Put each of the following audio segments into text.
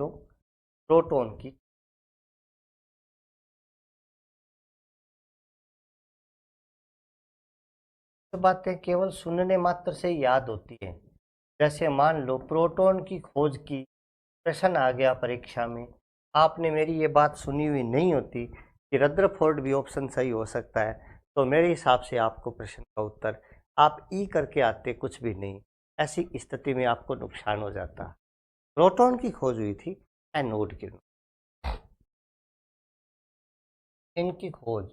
लोग प्रोटॉन की तो बातें केवल सुनने मात्र से याद होती है। जैसे मान लो प्रोटॉन की खोज की प्रश्न आ गया परीक्षा में, आपने मेरी ये बात सुनी हुई नहीं होती कि रदरफोर्ड भी ऑप्शन सही हो सकता है, तो मेरे हिसाब से आपको प्रश्न का उत्तर आप ई करके आते कुछ भी नहीं। ऐसी स्थिति में आपको नुकसान हो जाता। प्रोटॉन की खोज हुई थी एनोड किरण, इनकी खोज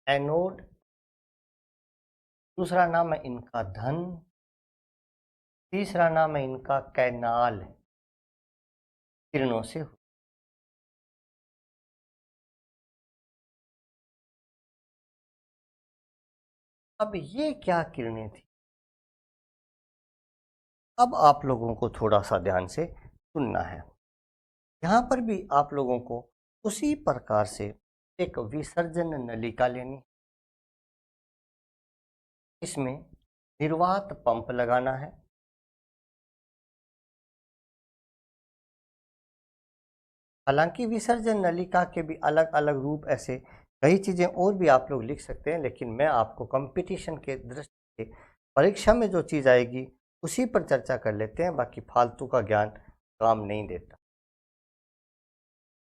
एनोड, दूसरा नाम है इनका धन, तीसरा नाम है इनका कैनाल किरणों से। अब ये क्या किरणें थी, अब आप लोगों को थोड़ा सा ध्यान से सुनना है। यहाँ पर भी आप लोगों को उसी प्रकार से एक विसर्जन नलिका लेनी, इसमें निर्वात पंप लगाना है। हालांकि विसर्जन नलिका के भी अलग अलग रूप, ऐसे कई चीज़ें और भी आप लोग लिख सकते हैं, लेकिन मैं आपको कंपटीशन के दृष्टि से परीक्षा में जो चीज़ आएगी उसी पर चर्चा कर लेते हैं, बाकी फालतू का ज्ञान काम नहीं देता।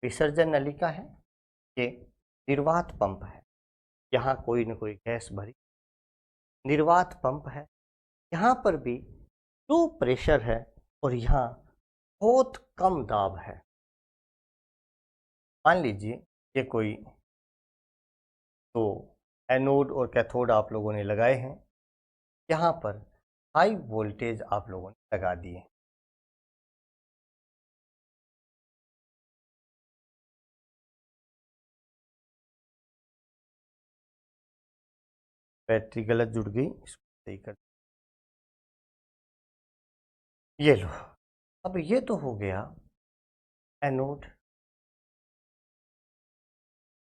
विसर्जन नलिका है, ये निर्वात पंप है, यहाँ कोई न कोई गैस भरी, निर्वात पंप है, यहाँ पर भी लो प्रेशर है और यहाँ बहुत कम दाब है। मान लीजिए ये कोई तो एनोड और कैथोड आप लोगों ने लगाए हैं, यहाँ पर हाई वोल्टेज आप लोगों ने लगा दिए। बैटरी गलत जुड़ गई, इसको सही कर, ये लो। अब ये तो हो गया एनोड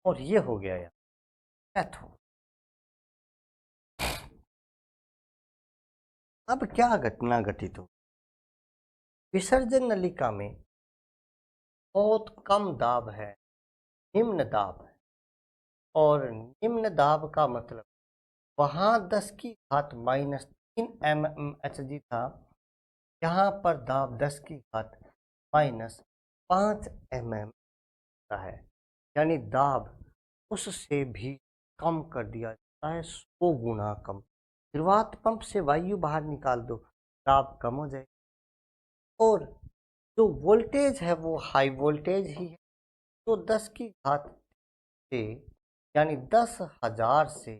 और ये हो गया यार कैथोड। अब क्या घटना घटित हो, विसर्जन नलिका में बहुत कम दाब है, निम्न दाब है, और निम्न दाब का मतलब वहाँ 10 की घात -3 mmHg था, यहाँ पर दाब 10 की घात -5 mm का है, यानी दाब उससे भी कम कर दिया जाता है, 100 गुना कम। निर्वात पंप से वायु बाहर निकाल दो, दाब कम हो जाए, और जो वोल्टेज है वो हाई वोल्टेज ही है। तो 10 की घात से यानी 10,000 से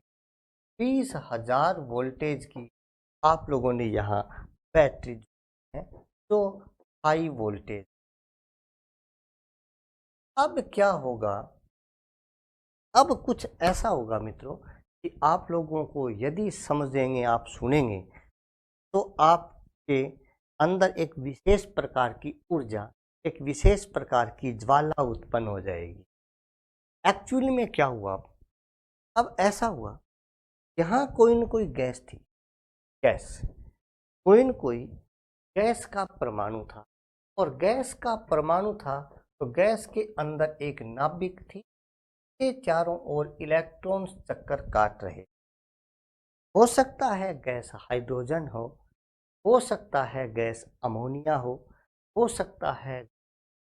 20,000 वोल्टेज की आप लोगों ने यहाँ बैटरी है, तो हाई वोल्टेज। अब क्या होगा, अब कुछ ऐसा होगा मित्रों कि आप लोगों को यदि समझेंगे, आप सुनेंगे, तो आपके अंदर एक विशेष प्रकार की ऊर्जा, एक विशेष प्रकार की ज्वाला उत्पन्न हो जाएगी। एक्चुअली में क्या हुआ, अब ऐसा हुआ, यहाँ कोई न कोई गैस थी, गैस, कोई न कोई गैस का परमाणु था, और गैस का परमाणु था तो गैस के अंदर एक नाभिक थी, के चारों ओर इलेक्ट्रॉन चक्कर काट रहे। हो सकता है गैस हाइड्रोजन हो सकता है गैस अमोनिया हो सकता है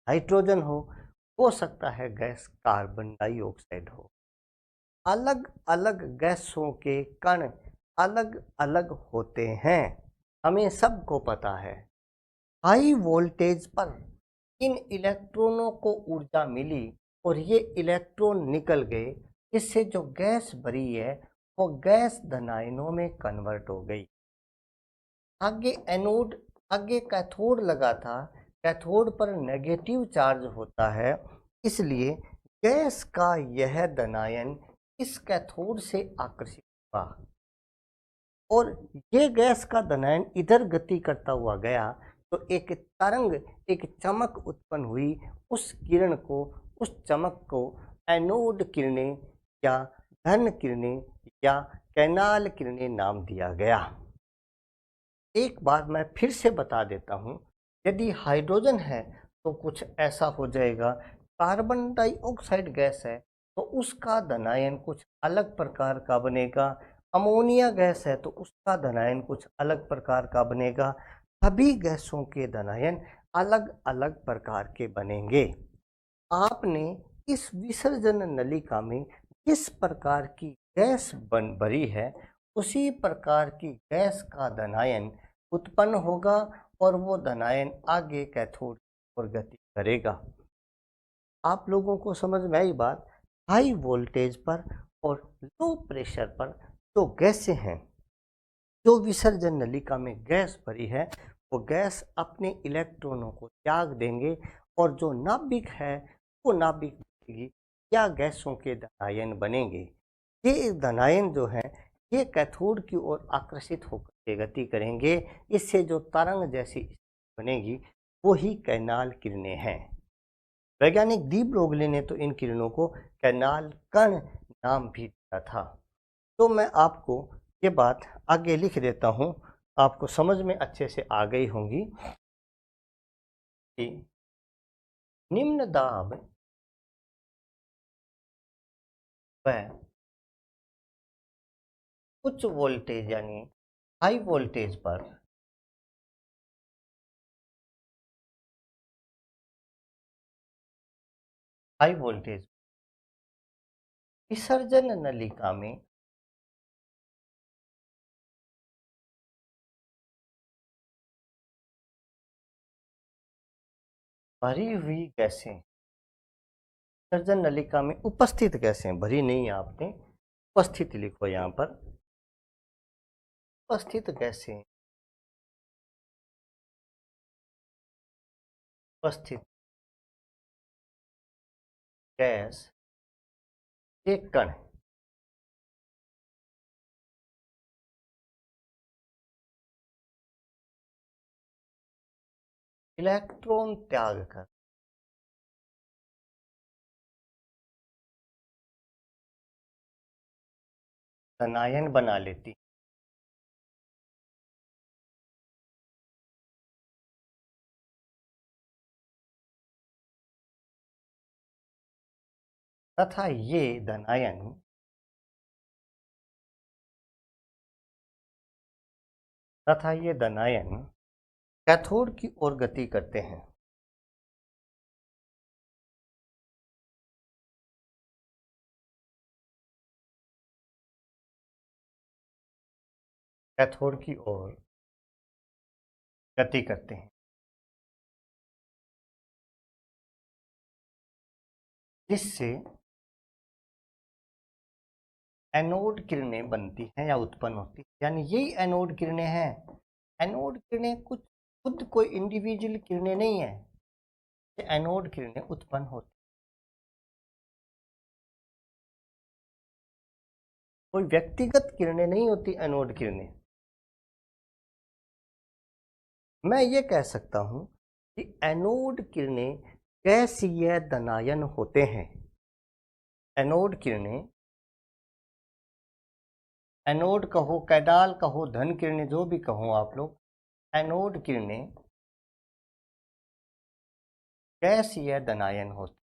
हाइड्रोजन हो सकता है गैस कार्बन डाइऑक्साइड हो। अलग अलग गैसों के कण अलग अलग होते हैं, हमें सबको पता है। हाई वोल्टेज पर इन इलेक्ट्रॉनों को ऊर्जा मिली और ये इलेक्ट्रॉन निकल गए, इससे जो गैस भरी है वो गैस धनायनों में कन्वर्ट हो गई। आगे एनोड, आगे कैथोड लगा था, कैथोड पर नेगेटिव चार्ज होता है, इसलिए गैस का यह धनायन इस कैथोड से आकर्षित हुआ और ये गैस का धनायन इधर गति करता हुआ गया, तो एक तरंग, एक चमक उत्पन्न हुई। उस किरण को, उस चमक को एनोड किरणें या धन किरणें या कैनाल किरणें नाम दिया गया। एक बार मैं फिर से बता देता हूँ, यदि हाइड्रोजन है तो कुछ ऐसा हो जाएगा, कार्बन डाइऑक्साइड गैस है तो उसका धनायन कुछ अलग प्रकार का बनेगा, अमोनिया गैस है तो उसका धनायन कुछ अलग प्रकार का बनेगा। सभी गैसों के धनायन अलग अलग प्रकार के बनेंगे। आपने इस विसर्जन नलिका में जिस प्रकार की गैस भरी है उसी प्रकार की गैस का धनायन उत्पन्न होगा और वो धनायन आगे कैथोड और गति करेगा। आप लोगों को समझ में आई बात? हाई वोल्टेज पर और लो प्रेशर पर जो गैसें हैं, जो विसर्जन नलिका में गैस भरी है, वो गैस अपने इलेक्ट्रॉनों को त्याग देंगे और जो नाभिक है वो नाभिक या गैसों के धनायन बनेंगे। ये धनायन जो है ये कैथोड की ओर आकर्षित होकर के गति करेंगे। इससे जो तरंग जैसी बनेगी वो ही कैनाल किरणें हैं। वैज्ञानिक डी ब्रोगली ने तो इन किरणों को कैनाल कण नाम भी दिया था। तो मैं आपको ये बात आगे लिख देता हूँ, आपको समझ में अच्छे से आ गई होंगी कि निम्न दाब व उच्च वोल्टेज यानी हाई वोल्टेज पर हाई वोल्टेज विसर्जन नलिका में भरी हुई गैसें, विसर्जन नलिका में उपस्थित गैसें, भरी नहीं है आपने, उपस्थित लिखो यहाँ पर, उपस्थित गैसें, उपस्थित गैस के कण इलेक्ट्रॉन त्याग कर धनायन बना लेती तथा ये धनायन कैथोड की ओर गति करते हैं। कैथोड की ओर गति करते हैं, जिससे एनोड किरणें बनती हैं या उत्पन्न होती हैं। यानी यही एनोड किरणें हैं। एनोड किरणें कुछ खुद कोई इंडिविजुअल किरणें नहीं है, ये एनोड किरणें उत्पन्न होती, कोई व्यक्तिगत किरणें नहीं होती एनोड किरणें। मैं ये कह सकता हूं कि एनोड किरणें गैसीय धनायन होते हैं। एनोड किरणें, एनोड कहो, कैनाल कहो, धन किरणें, जो भी कहो आप लोग, एनोड किरणें गैसीय धनायन होते।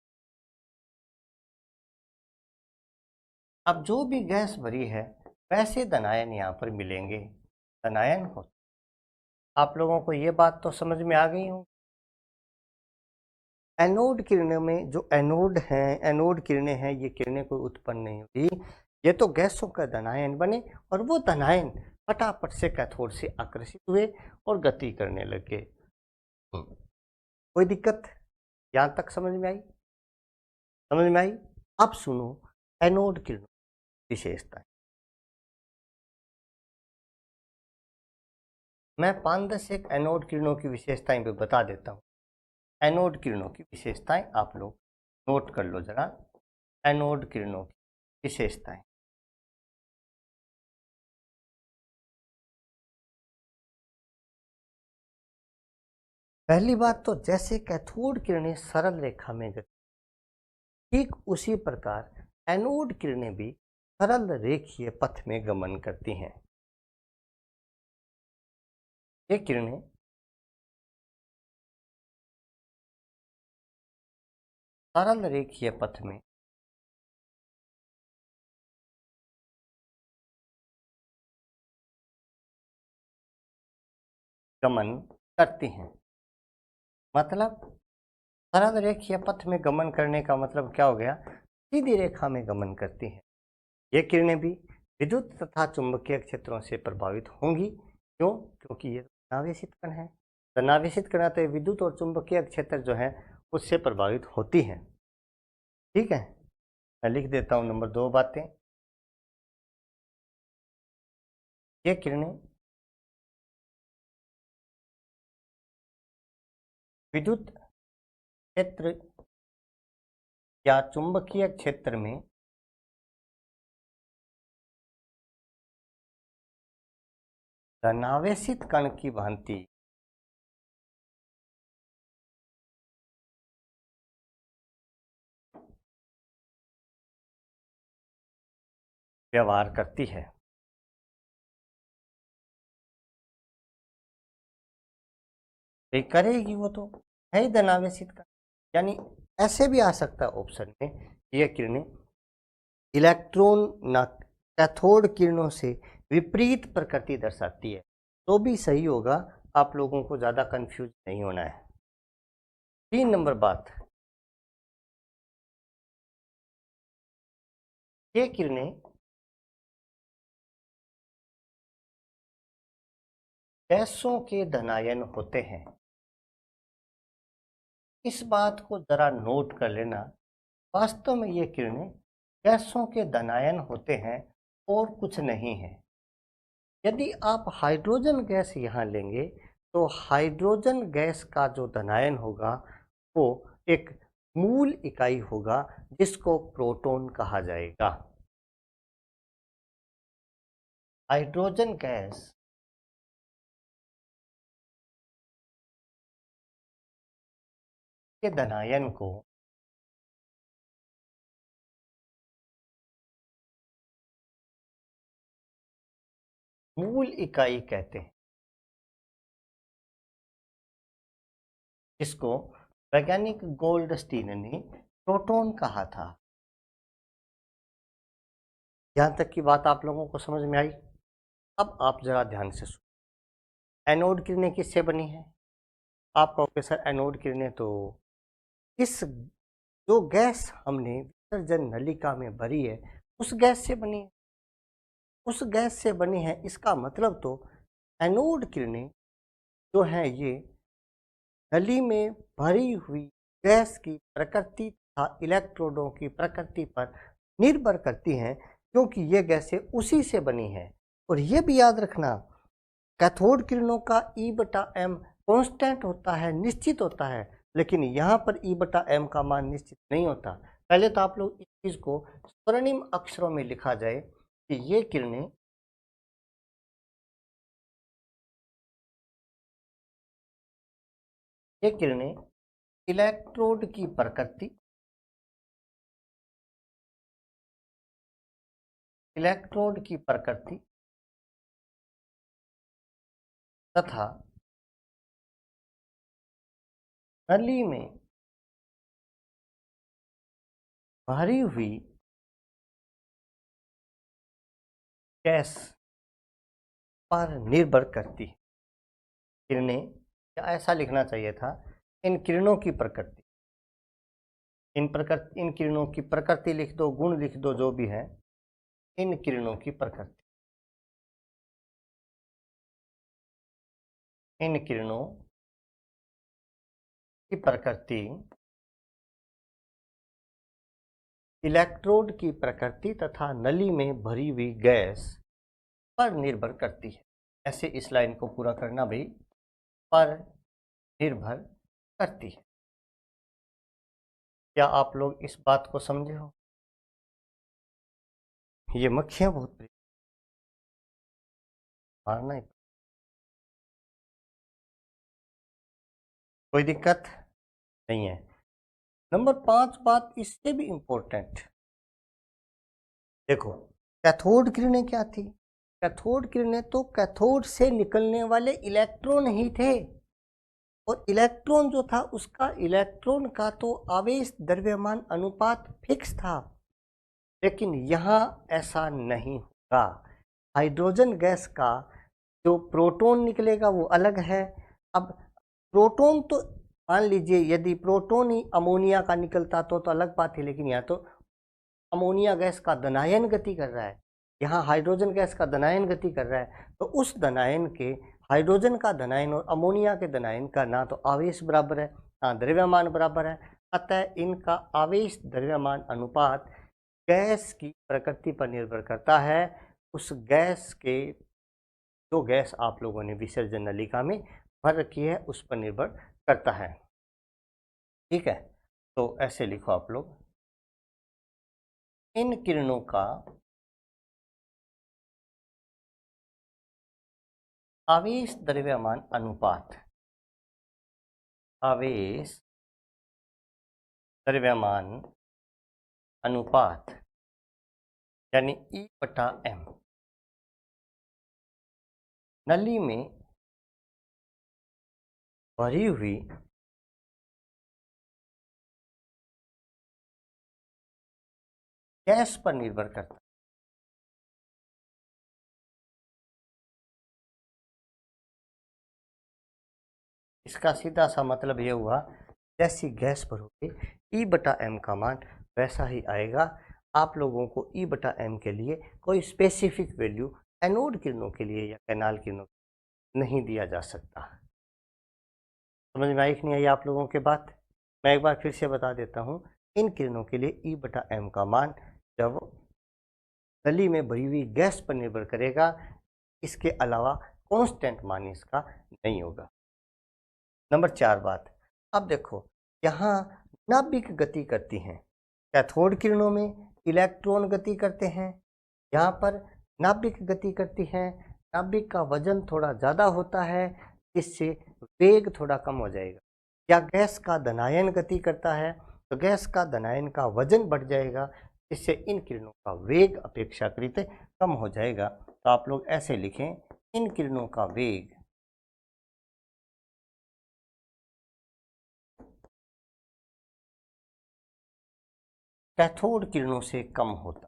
अब जो भी गैस भरी है वैसे धनायन यहाँ पर मिलेंगे, धनायन होते। आप लोगों को ये बात तो समझ में आ गई हो। एनोड किरणों में जो एनोड हैं, एनोड किरणें हैं, ये किरणें कोई उत्पन्न नहीं होती, ये तो गैसों का धनायन बने और वो धनायन फटाफट से कैथोड से आकर्षित हुए और गति करने लगे। कोई दिक्कत यहाँ तक समझ में आई? समझ में आई? अब सुनो एनोड किरणों की विशेषताएं। मैं 5-10 एनोड किरणों की विशेषताएं भी बता देता हूँ। एनोड किरणों की विशेषताएं आप लोग नोट कर लो जरा। एनोड किरणों की विशेषताएं, पहली बात तो जैसे कैथोड किरणें सरल रेखा में गति, ठीक उसी प्रकार एनोड किरणें भी सरल रेखीय पथ में गमन करती हैं। ये किरणें सरल रेखीय पथ में गमन करती हैं। मतलब सरल रेखीय पथ में गमन करने का मतलब क्या हो गया? सीधी रेखा में गमन करती हैं। ये किरणें भी विद्युत तथा चुंबकीय क्षेत्रों से प्रभावित होंगी। क्यों? क्योंकि ये नावेशित कण है। तो नावेशित कण तो विद्युत और चुंबकीय क्षेत्र जो है उससे प्रभावित होती हैं। ठीक है, मैं लिख देता हूँ नंबर 2 बातें। ये किरणें विद्युत क्षेत्र या चुंबकीय क्षेत्र में धनावेशित कण की भांति व्यवहार करती है। ये करेगी, वो तो है ही धनावेशित कण। यानी ऐसे भी आ सकता है ऑप्शन में, ये किरणें इलेक्ट्रॉन न कैथोड किरणों से विपरीत प्रकृति दर्शाती है, तो भी सही होगा। आप लोगों को ज़्यादा कंफ्यूज नहीं होना है। 3 नंबर बात, ये किरणें गैसों के धनायन होते हैं। इस बात को जरा नोट कर लेना। वास्तव में ये किरणें गैसों के धनायन होते हैं और कुछ नहीं है। यदि आप हाइड्रोजन गैस यहाँ लेंगे तो हाइड्रोजन गैस का जो धनायन होगा वो एक मूल इकाई होगा जिसको प्रोटॉन कहा जाएगा। हाइड्रोजन गैस के धनायन को मूल इकाई कहते हैं, जिसको वैज्ञानिक गोल्डस्टीन ने प्रोटॉन कहा था। यहाँ तक की बात आप लोगों को समझ में आई? अब आप जरा ध्यान से सुनो। एनोड किरणें किससे बनी है? आप कहोगे सर एनोड किरणें तो इस जो गैस हमने विसर्जन नलिका में भरी है उस गैस से बनी है। उस गैस से बनी है, इसका मतलब तो एनोड किरणें जो हैं ये नली में भरी हुई गैस की प्रकृति तथा इलेक्ट्रोडों की प्रकृति पर निर्भर करती हैं, क्योंकि ये गैसें उसी से बनी हैं। और ये भी याद रखना, कैथोड किरणों का E/m कांस्टेंट होता है, निश्चित होता है, लेकिन यहाँ पर E/m का मान निश्चित नहीं होता। पहले तो आप लोग इस चीज़ को स्वर्णिम अक्षरों में लिखा जाए कि ये किरणें इलेक्ट्रोड की प्रकृति तथा नली में भरी हुई गैस पर निर्भर करती है। किरणें, या ऐसा लिखना चाहिए था, इन किरणों की प्रकृति, इन किरणों की प्रकृति लिख दो, गुण लिख दो, जो भी है, इन किरणों की प्रकृति, इन किरणों की प्रकृति इलेक्ट्रोड की प्रकृति तथा नली में भरी हुई गैस पर निर्भर करती है। ऐसे इस लाइन को पूरा करना भी, पर निर्भर करती है। क्या आप लोग इस बात को समझे हो? ये मक्खियां बहुत मारना है, कोई दिक्कत नहीं है। नंबर 5 बात इससे भी इंपॉर्टेंट, देखो कैथोड किरणें क्या थी? कैथोड किरणें तो कैथोड से निकलने वाले इलेक्ट्रॉन ही थे, और इलेक्ट्रॉन जो था उसका इलेक्ट्रॉन का तो आवेश द्रव्यमान अनुपात फिक्स था। लेकिन यहाँ ऐसा नहीं होगा। हाइड्रोजन गैस का जो प्रोटॉन निकलेगा वो अलग है। अब प्रोटॉन तो मान लीजिए यदि प्रोटॉन ही अमोनिया का निकलता तो अलग बात है, लेकिन यहाँ तो अमोनिया गैस का धनायन गति कर रहा है, यहाँ हाइड्रोजन गैस का धनायन गति कर रहा है। तो उस धनायन के, हाइड्रोजन का धनायन और अमोनिया के धनायन का ना तो आवेश बराबर है ना द्रव्यमान बराबर है, अतः इनका आवेश द्रव्यमान अनुपात गैस की प्रकृति पर निर्भर करता है। उस गैस के, जो गैस आप लोगों ने विसर्जन नलिका में भर रखी है उस पर निर्भर करता है। ठीक है, तो ऐसे लिखो आप लोग, इन किरणों का आवेश द्रव्यमान अनुपात, आवेश द्रव्यमान अनुपात यानी E/M नली में भरी हुई गैस पर निर्भर करता है। इसका सीधा सा मतलब ये हुआ, जैसी गैस भरोगे E/M का मान वैसा ही आएगा। आप लोगों को E/M के लिए कोई स्पेसिफिक वैल्यू एनोड किरणों के लिए या कैनाल किरणों नहीं दिया जा सकता। समझ में आई कि नहीं आई आप लोगों के बात? मैं एक बार फिर से बता देता हूँ, इन किरणों के लिए E/M का मान जब नली में भरी हुई गैस पर निर्भर करेगा, इसके अलावा कांस्टेंट मान इसका नहीं होगा। नंबर 4 बात, अब देखो यहाँ नाभिक गति करती हैं, कैथोड किरणों में इलेक्ट्रॉन गति करते हैं, यहाँ पर नाभिक गति करती हैं। नाभिक का वजन थोड़ा ज़्यादा होता है, इससे वेग थोड़ा कम हो जाएगा। या गैस का धनायन गति करता है तो गैस का धनायन का वजन बढ़ जाएगा, इससे इन किरणों का वेग अपेक्षाकृत कम हो जाएगा। तो आप लोग ऐसे लिखें, इन किरणों का वेग कैथोड किरणों से कम होता,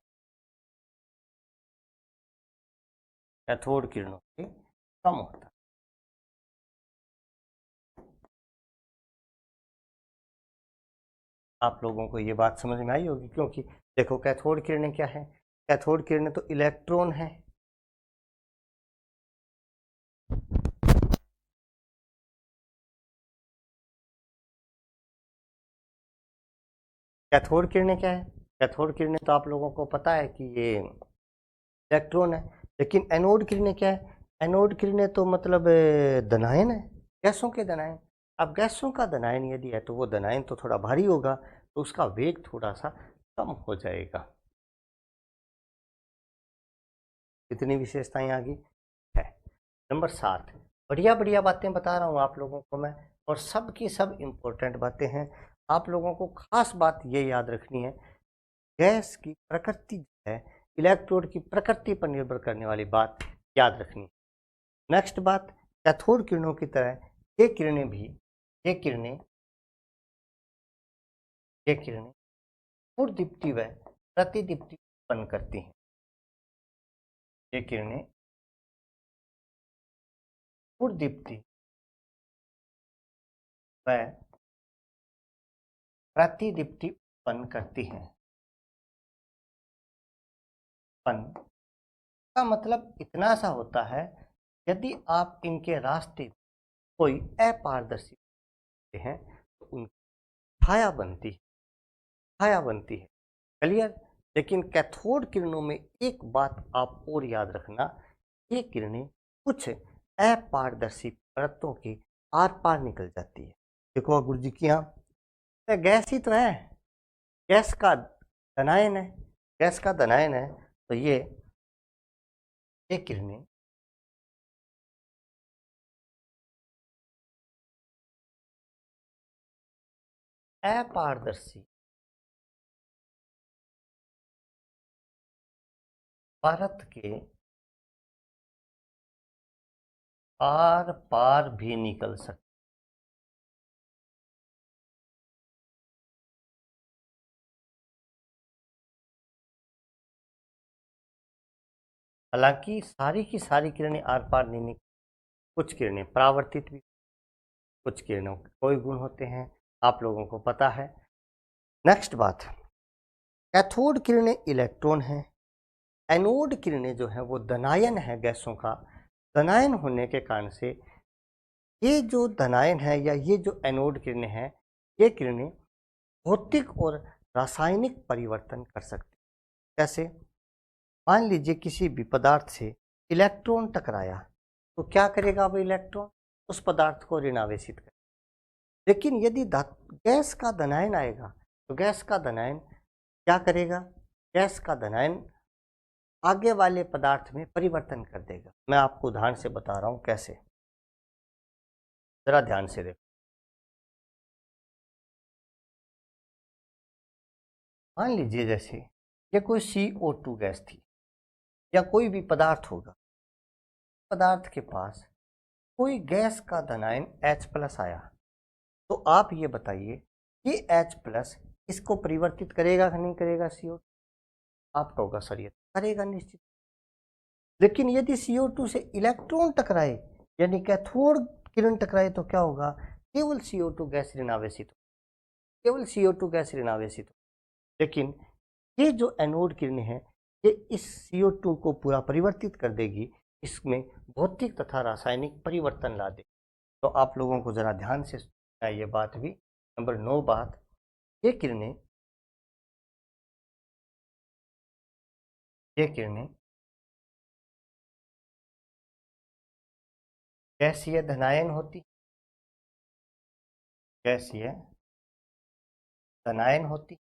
कैथोड किरणों से कम होता। आप लोगों को ये बात समझ में आई होगी, क्योंकि देखो कैथोड किरणें क्या है? कैथोड किरणें तो इलेक्ट्रॉन है। कैथोड किरणें क्या है? कैथोड किरणें तो आप लोगों को पता है कि ये इलेक्ट्रॉन है। लेकिन एनोड किरणें क्या है? एनोड किरणें तो मतलब धनायन है, गैसों के धनायन। अब गैसों का धनायन यदि है तो वो धनायन तो थोड़ा भारी होगा, तो उसका वेग थोड़ा सा कम हो जाएगा। इतनी विशेषताएं आ गई है। नंबर 7, बढ़िया बढ़िया बातें बता रहा हूँ आप लोगों को मैं, और सब की सब इम्पोर्टेंट बातें हैं। आप लोगों को खास बात ये याद रखनी है, गैस की प्रकृति जो है इलेक्ट्रोड की प्रकृति पर निर्भर करने वाली बात याद रखनी। नेक्स्ट बात, कैथोड किरणों की तरह ये किरणें भी, ये किरणें ये किरणें पूर्वदीप्ति व प्रतिदीप्ति उत्पन्न करती हैं। ये किरणें पूर्वदीप्ति व प्रतिदीप्ति उत्पन्न करती हैं। उत्पन्न का मतलब इतना सा होता है, यदि आप इनके रास्ते कोई अपारदर्शी हैं तो उनकी छाया बनती है, छाया बनती है। क्लियर? लेकिन कैथोड किरणों में एक बात आप और याद रखना, ये किरणें कुछ अपारदर्शी परतों के आर पार निकल जाती है। देखो गुरु जी की यहाँ गैस ही तो है, गैस का धनायन है, गैस का धनायन है, तो ये किरणें अपारदर्शी भारत के आर पार भी निकल सकते। हालांकि सारी की सारी किरणें आर पार नहीं निकल, कुछ किरणें परावर्तित भी, कुछ किरणों के कोई गुण होते हैं, आप लोगों को पता है। नेक्स्ट बात, कैथोड किरणें इलेक्ट्रॉन हैं, एनोड किरणें जो है वो धनायन है गैसों का। धनायन होने के कारण से ये जो धनायन है या ये जो एनोड किरणें हैं, ये किरणें भौतिक और रासायनिक परिवर्तन कर सकती हैं। कैसे? मान लीजिए किसी भी पदार्थ से इलेक्ट्रॉन टकराया, तो क्या करेगा वो इलेक्ट्रॉन? उस पदार्थ को ऋणावेशित करेगा। लेकिन यदि गैस का धनायन आएगा, तो गैस का धनायन क्या करेगा? गैस का धनायन आगे वाले पदार्थ में परिवर्तन कर देगा। मैं आपको उदाहरण से बता रहा हूं कैसे, जरा ध्यान से देखो। मान लीजिए जैसे ये कोई CO2 गैस थी या कोई भी पदार्थ होगा, पदार्थ के पास कोई गैस का धनायन H+ आया, तो आप ये बताइए कि H+ इसको परिवर्तित करेगा कि नहीं करेगा CO2? आप कहोगा सर ये करेगा निश्चित। लेकिन यदि CO2 से इलेक्ट्रॉन टकराए यानी कैथोड किरण टकराए, तो क्या होगा? केवल CO2 गैस ऋणावेशित हो, केवल CO2 गैस ऋणावेशित हो। लेकिन ये जो एनोड किरणें हैं, ये इस CO2 को पूरा परिवर्तित कर देगी, इसमें भौतिक तथा रासायनिक परिवर्तन ला देगी। तो आप लोगों को जरा ध्यान से सुनना है ये बात भी। नंबर 9 बात, ये किरणें गैसीय धनायन होती, गैसीय धनायन होती।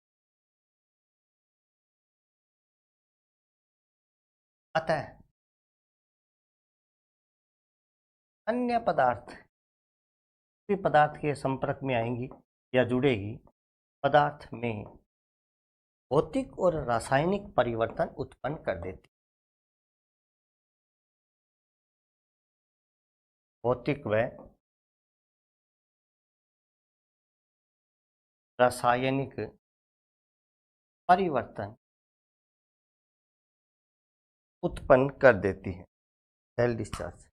अतः अन्य पदार्थ भी पदार्थ के संपर्क में आएंगी या जुड़ेगी, पदार्थ में भौतिक और रासायनिक परिवर्तन उत्पन्न कर देती। भौतिक व रासायनिक परिवर्तन उत्पन्न कर देती है। Cell discharge.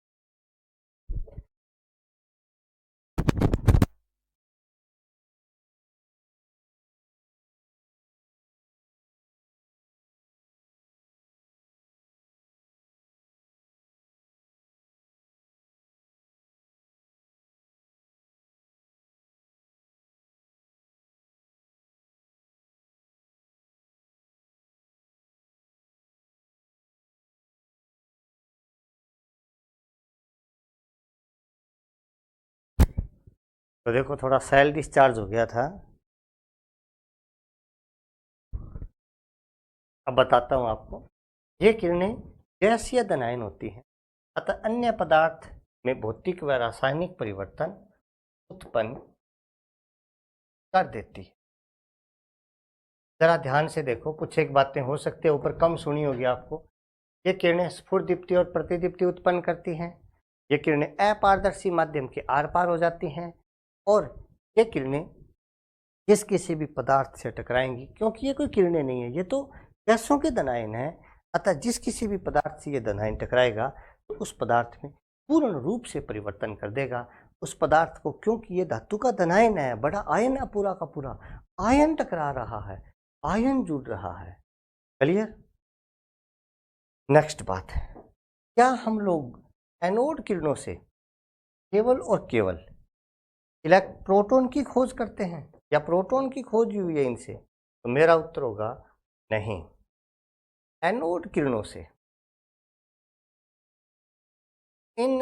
तो देखो थोड़ा सेल डिस्चार्ज हो गया था, अब बताता हूँ आपको। ये किरणें गैसीय धनायन होती हैं, अतः अन्य पदार्थ में भौतिक व रासायनिक परिवर्तन उत्पन्न कर देती है। जरा ध्यान से देखो, कुछ एक बातें हो सकती है ऊपर कम सुनी होगी आपको। ये किरणें स्फुरदीप्ति और प्रतिदीप्ति उत्पन्न करती हैं। ये किरणें अपारदर्शी माध्यम के आर पार हो जाती हैं, और ये किरणें जिस किसी भी पदार्थ से टकराएंगी, क्योंकि ये कोई किरणें नहीं है, ये तो गैसों के धनायन है, अतः जिस किसी भी पदार्थ से ये धनायन टकराएगा तो उस पदार्थ में पूर्ण रूप से परिवर्तन कर देगा उस पदार्थ को। क्योंकि ये धातु का धनायन है, बड़ा आयन है, पूरा का पूरा आयन टकरा रहा है, आयन जुड़ रहा है। क्लियर? नेक्स्ट बात है, क्या हम लोग एनोड किरणों से केवल और केवल प्रोटॉन की खोज करते हैं या प्रोटॉन की खोज हुई है इनसे? तो मेरा उत्तर होगा नहीं। एनोड किरणों से, इन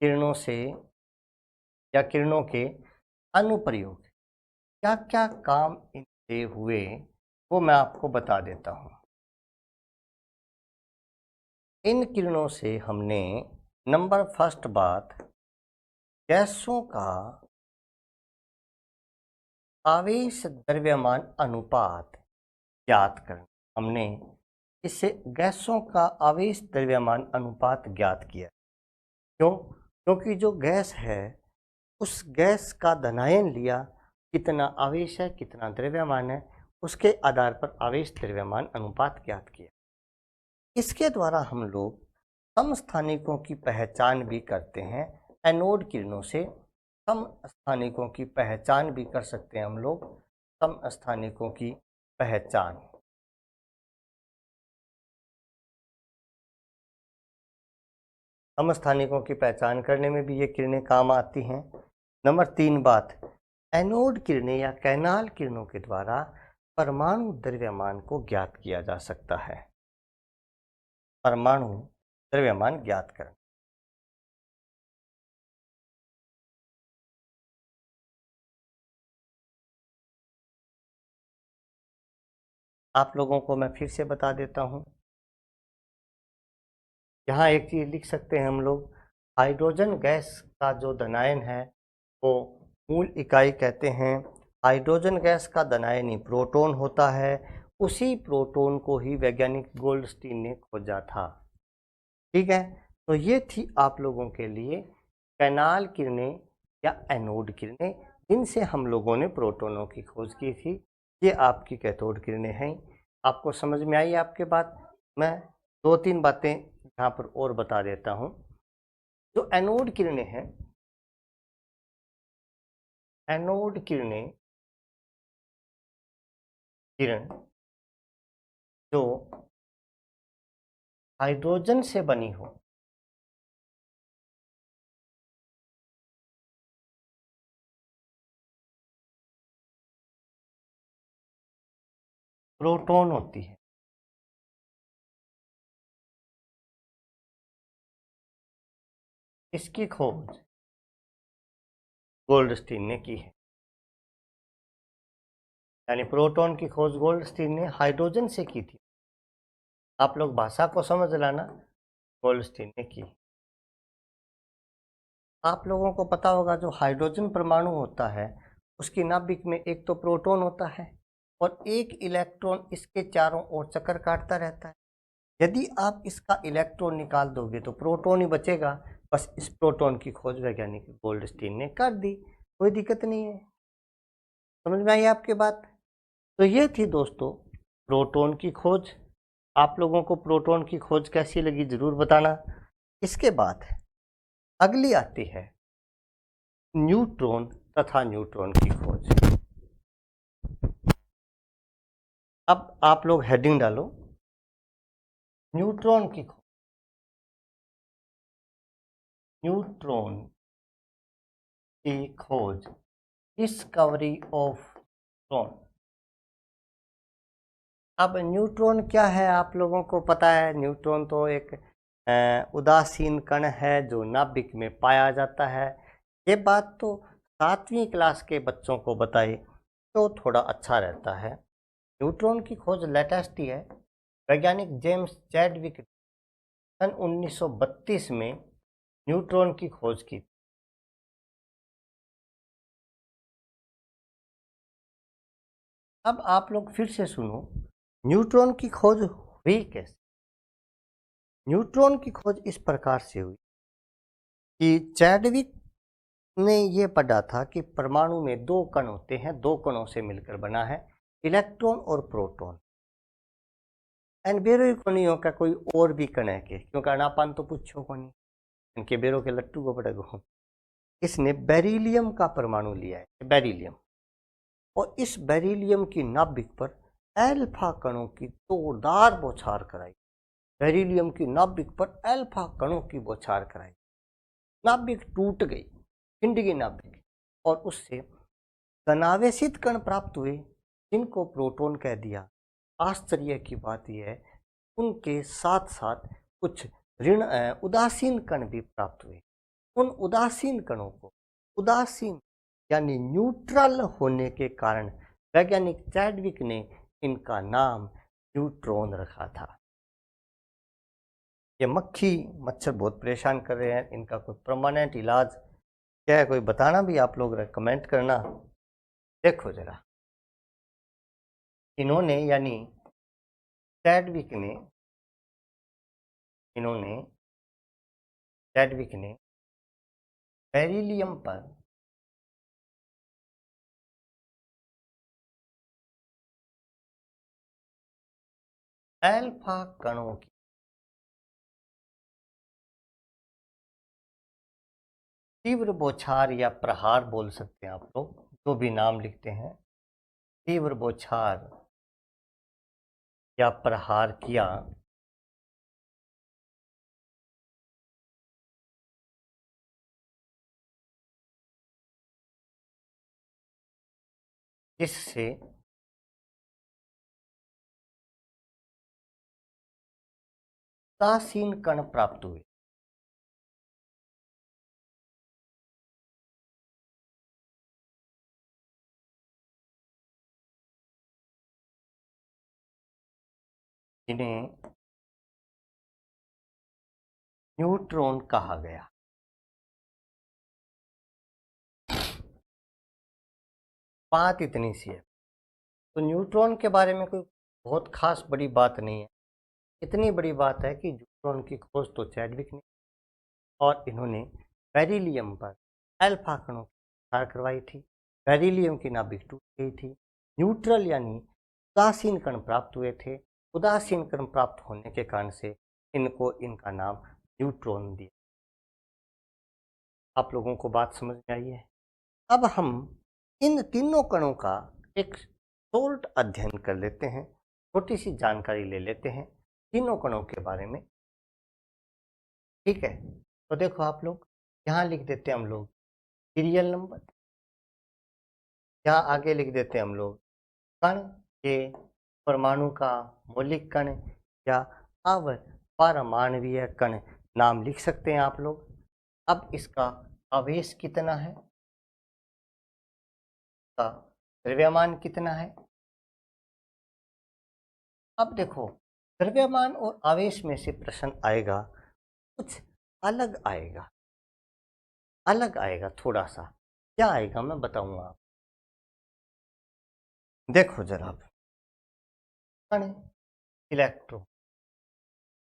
किरणों से या किरणों के अनुप्रयोग क्या क्या काम इनसे हुए वो मैं आपको बता देता हूं। इन किरणों से हमने नंबर फर्स्ट बात, गैसों का आवेश द्रव्यमान अनुपात ज्ञात करना। हमने इससे गैसों का आवेश द्रव्यमान अनुपात ज्ञात किया। क्यों? क्योंकि जो गैस है उस गैस का धनायन लिया, कितना आवेश है कितना द्रव्यमान है, उसके आधार पर आवेश द्रव्यमान अनुपात ज्ञात किया। इसके द्वारा हम लोग समस्थानिकों की पहचान भी करते हैं। एनोड किरणों से समस्थानिकों की पहचान भी कर सकते हैं हम लोग। समस्थानिकों की पहचान, समस्थानिकों की पहचान करने में भी ये किरणें काम आती हैं। नंबर 3 बात, एनोड किरणें या कैनाल किरणों के द्वारा परमाणु द्रव्यमान को ज्ञात किया जा सकता है। परमाणु द्रव्यमान ज्ञात करें। आप लोगों को मैं फिर से बता देता हूँ। यहाँ एक चीज़ लिख सकते हैं हम लोग, हाइड्रोजन गैस का जो धनायन है वो मूल इकाई कहते हैं। हाइड्रोजन गैस का धनायनी प्रोटॉन होता है। उसी प्रोटॉन को ही वैज्ञानिक गोल्डस्टीन ने खोजा था। ठीक है, तो ये थी आप लोगों के लिए कैनाल किरणें या एनोड किरणें, जिनसे हम लोगों ने प्रोटॉनों की खोज की थी। ये आपकी कैथोड किरणें हैं। आपको समझ में आई आपके बात? मैं 2-3 बातें यहाँ पर और बता देता हूँ। जो एनोड किरणें हैं, एनोड किरणें किरण जो हाइड्रोजन से बनी हो, प्रोटॉन होती है। इसकी खोज गोल्डस्टीन ने की है। यानी प्रोटॉन की खोज गोल्डस्टीन ने हाइड्रोजन से की थी। आप लोग भाषा को समझ लाना, गोल्डस्टीन ने की। आप लोगों को पता होगा जो हाइड्रोजन परमाणु होता है उसकी नाभिक में एक तो प्रोटॉन होता है और एक इलेक्ट्रॉन इसके चारों ओर चक्कर काटता रहता है। यदि आप इसका इलेक्ट्रॉन निकाल दोगे तो प्रोटॉन ही बचेगा। बस इस प्रोटॉन की खोज वैज्ञानिक गोल्डस्टीन ने कर दी, कोई दिक्कत नहीं है। समझ में आई आपकी बात? तो ये थी दोस्तों प्रोटॉन की खोज। आप लोगों को प्रोटॉन की खोज कैसी लगी ज़रूर बताना। इसके बाद अगली आती है न्यूट्रॉन तथा न्यूट्रॉन की खोज। अब आप लोग हेडिंग डालो, न्यूट्रॉन की खोज। न्यूट्रॉन की खोज, डिस्कवरी ऑफ न्यूट्रॉन। अब न्यूट्रॉन क्या है आप लोगों को पता है। न्यूट्रॉन तो एक उदासीन कण है जो नाभिक में पाया जाता है। ये बात तो 7वीं क्लास के बच्चों को बताई तो थोड़ा अच्छा रहता है। न्यूट्रॉन की खोज लेटेस्ट ही है। वैज्ञानिक जेम्स चैडविक सन 1932 में न्यूट्रॉन की खोज की। अब आप लोग फिर से सुनो, न्यूट्रॉन की खोज हुई कैसे। न्यूट्रॉन की खोज इस प्रकार से हुई कि चैडविक ने ये पढ़ा था कि परमाणु में 2 कण होते हैं, 2 कणों से मिलकर बना है, इलेक्ट्रॉन और प्रोटॉन। एंड बेरो को नहीं होगा कोई और भी कण है के, क्योंकि अनापान तो पूछो को नहीं, इनके बेरो के लट्टू को पड़ेगा। इसने बेरिलियम का परमाणु लिया है, बेरिलियम, और इस बेरिलियम की नाभिक पर अल्फा कणों की जोरदार बौछार कराई। बेरिलियम की नाभिक पर अल्फा कणों की बौछार कराई। नाभिक टूट गई, छिंड गई नाभिक, और उससे धनावेशित कण प्राप्त हुए जिनको प्रोटॉन कह दिया। आश्चर्य की बात यह है उनके साथ साथ कुछ ऋण उदासीन कण भी प्राप्त हुए। उन उदासीन कणों को, उदासीन यानी न्यूट्रल होने के कारण वैज्ञानिक चैडविक ने इनका नाम न्यूट्रॉन रखा था। ये मक्खी मच्छर बहुत परेशान कर रहे हैं, इनका कोई परमानेंट इलाज क्या है, कोई बताना भी आप लोग कमेंट करना। देखो जरा, इन्होंने यानी चैडविक ने इन्होंने चैडविक ने बेरिलियम पर अल्फा कणों की तीव्र बौछार या प्रहार बोल सकते हैं आप लोग, जो भी नाम लिखते हैं, तीव्र बौछार या प्रहार किया जिससे उदासीन कण प्राप्त हुए। जिन्हें न्यूट्रॉन कहा गया। बात इतनी सी है। तो न्यूट्रॉन के बारे में कोई बहुत खास बड़ी बात नहीं है। इतनी बड़ी बात है कि न्यूट्रॉन की खोज तो चैडविक ने और इन्होंने बेरिलियम पर अल्फा कणों की प्रहार करवाई थी। बेरिलियम की नाभिक टूट गई थी। न्यूट्रल यानी उदासीन कण प्राप्त हुए थे। उदासीन कण प्राप्त होने के कारण से इनको इनका नाम न्यूट्रॉन दिया। आप लोगों को बात समझ में आई है? अब हम इन तीनों कणों का एक शॉर्ट अध्ययन कर लेते हैं, छोटी सी जानकारी ले लेते हैं तीनों कणों के बारे में। ठीक है, तो देखो आप लोग यहाँ लिख देते हैं हम लोग सीरियल नंबर, यहाँ आगे लिख देते हैं हम लोग कण, ये परमाणु का मौलिक कण या अपारमाणवीय कण नाम लिख सकते हैं आप लोग। अब इसका आवेश कितना है, का द्रव्यमान कितना है। अब देखो द्रव्यमान और आवेश में से प्रश्न आएगा, कुछ अलग आएगा, अलग आएगा थोड़ा सा। क्या आएगा मैं बताऊंगा आप। देखो जरा कण, इलेक्ट्रॉन,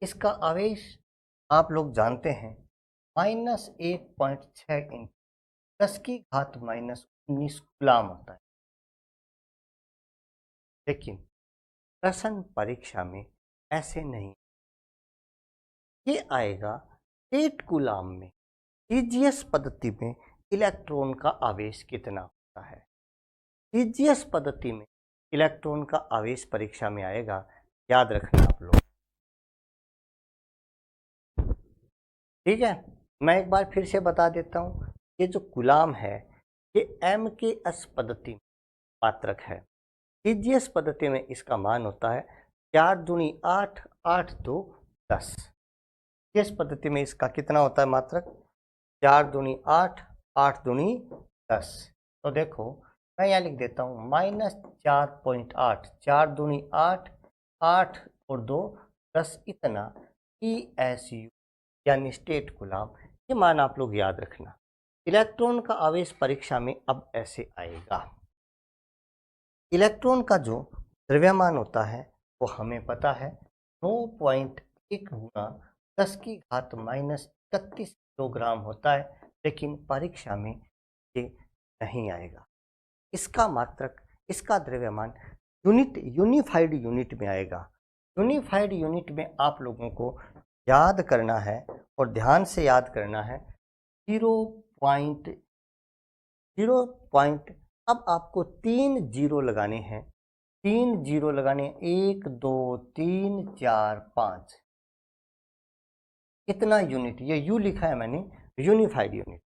इसका आवेश आप लोग जानते हैं -1.6 × 10⁻⁻19 कूलाम होता है। लेकिन प्रश्न परीक्षा में ऐसे नहीं, ये आएगा 8 कूलाम में। टीजीएस पद्धति में इलेक्ट्रॉन का आवेश कितना होता है? टीजीएस पद्धति में इलेक्ट्रॉन का आवेश परीक्षा में आएगा, याद रखना आप लोग। ठीक है, मैं एक बार फिर से बता देता हूँ। ये जो कूलाम है ये MKS पद्धति में मात्रक है। टीजीएस पद्धति में इसका मान होता है 4 दूनी 8, 8 2 10। टीजीएस पद्धति में इसका कितना होता है मात्रक? 4 दूनी 8, 8 दूनी 10। तो देखो मैं यहाँ लिख देता हूँ -4.8, 4 दूनी 8, 8 और 2 10, इतना ESU यानी स्टेट कूलाम। ये मान आप लोग याद रखना। इलेक्ट्रॉन का आवेश परीक्षा में अब ऐसे आएगा। इलेक्ट्रॉन का जो द्रव्यमान होता है वो हमें पता है 9.1 × 10⁻31 किलोग्राम होता है, लेकिन परीक्षा में ये नहीं आएगा। इसका मात्रक, इसका द्रव्यमान यूनिफाइड यूनिट में आएगा। यूनिफाइड यूनिट में आप लोगों को याद करना है और ध्यान से याद करना है 0.0। अब आपको 3 जीरो लगाने हैं, 3 जीरो लगाने, 1 2 3 4 5, कितना यूनिट, ये यू लिखा है मैंने, यूनिफाइड यूनिट।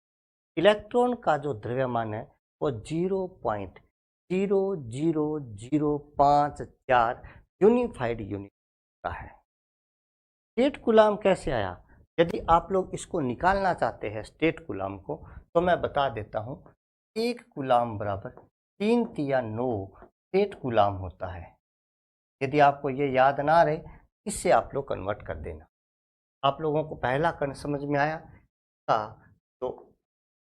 इलेक्ट्रॉन का जो द्रव्यमान है वो 0.00054 यूनिफाइड यूनिट का है। स्टेट कूलाम कैसे आया? यदि आप लोग इसको निकालना चाहते हैं स्टेट कूलाम को, तो मैं बता देता हूँ। 1 कूलाम बराबर 3 तिया 9 स्टेट कूलाम होता है। यदि आपको ये याद ना रहे, इससे आप लोग कन्वर्ट कर देना। आप लोगों को पहला कण समझ में आया था? तो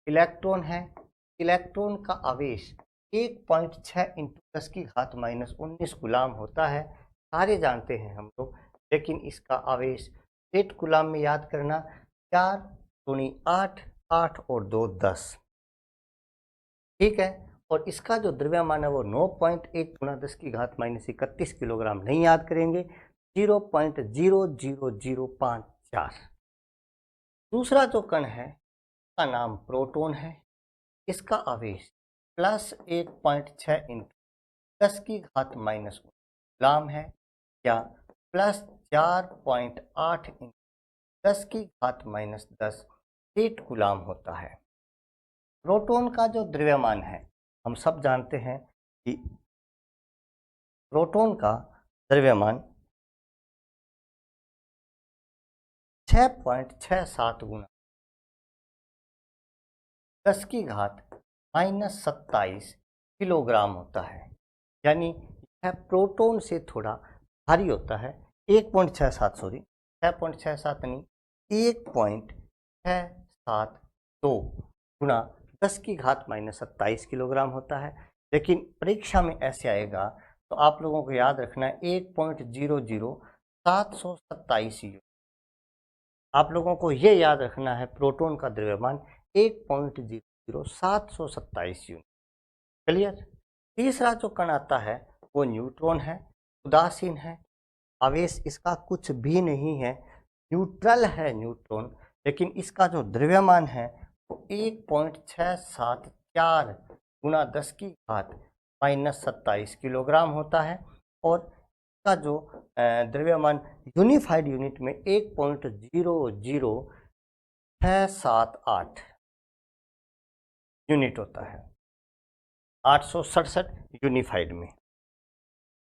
इलेक्ट्रॉन है, इलेक्ट्रॉन का आवेश 1.6 × 10⁻19 कूलाम होता है। सारे जानते हैं हम लोग, लेकिन इसका आवेश 8 कूलाम में याद करना, 4 दूनी 8, 8 और 2 10, ठीक है। और इसका जो द्रव्यमान है वो 9.1 गुना 10 की घात माइनस 31 किलोग्राम नहीं याद करेंगे, 0.00054। दूसरा जो कण है का नाम प्रोटॉन है, इसका आवेश प्लस 1.6 इंटू 10 की घात माइनस कूलाम है, या प्लस 4.8 इंटू 10 की घात माइनस 10 8 कूलाम होता है। प्रोटॉन का जो द्रव्यमान है हम सब जानते हैं कि प्रोटॉन का द्रव्यमान 6.67 गुना 10 की घात माइनस 27 किलोग्राम होता है, यानी यह प्रोटॉन से थोड़ा भारी होता है। 1.67 सॉरी 6.67 नहीं, 1.672 गुना 10 की घात माइनस 27 किलोग्राम होता है। लेकिन परीक्षा में ऐसे आएगा तो आप लोगों को याद रखना है 1.00727 यूनिट। आप लोगों को ये याद रखना है प्रोटॉन का द्रव्यमान 1.00727 यूनिट। क्लियर। तीसरा जो कण आता है वो न्यूट्रॉन है, उदासीन है, आवेश इसका कुछ भी नहीं है, न्यूट्रल है न्यूट्रॉन, लेकिन इसका जो द्रव्यमान है वो 1.674 गुना 10 की घात माइनस 27 किलोग्राम होता है। और इसका जो द्रव्यमान यूनिफाइड यूनिट में 1.00678 यूनिट होता है, 867 यूनिफाइड में।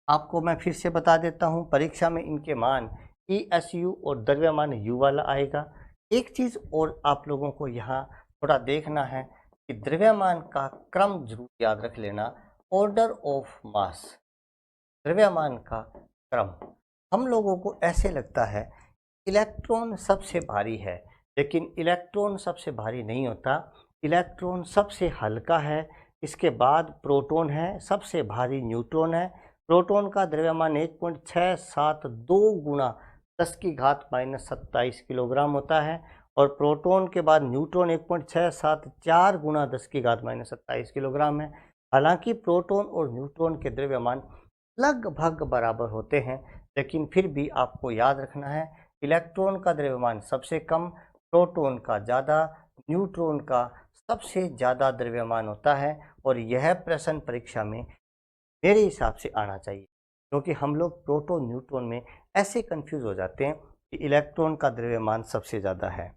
आपको मैं फिर से बता देता हूं, परीक्षा में इनके मान ESU और द्रव्यमान U वाला आएगा। एक चीज़ और आप लोगों को यहाँ थोड़ा देखना है कि द्रव्यमान का क्रम जरूर याद रख लेना, ऑर्डर ऑफ मास, द्रव्यमान का क्रम। हम लोगों को ऐसे लगता है इलेक्ट्रॉन सबसे भारी है, लेकिन इलेक्ट्रॉन सबसे भारी नहीं होता। इलेक्ट्रॉन सबसे हल्का है, इसके बाद प्रोटॉन है, सबसे भारी न्यूट्रॉन है। प्रोटॉन का द्रव्यमान 1.672 गुना 10 की घात माइनस 27 किलोग्राम होता है, और प्रोटॉन के बाद न्यूट्रॉन 1.674 गुना 10 की घात माइनस 27 किलोग्राम है। हालांकि प्रोटॉन और न्यूट्रॉन के द्रव्यमान लगभग बराबर होते हैं, लेकिन फिर भी आपको याद रखना है इलेक्ट्रॉन का द्रव्यमान सबसे कम, प्रोटॉन का ज़्यादा, न्यूट्रॉन का सबसे ज़्यादा द्रव्यमान होता है। और यह प्रश्न परीक्षा में मेरे हिसाब से आना चाहिए, क्योंकि हम लोग प्रोटॉन न्यूट्रॉन में ऐसे कंफ्यूज हो जाते हैं कि इलेक्ट्रॉन का द्रव्यमान सबसे ज़्यादा है।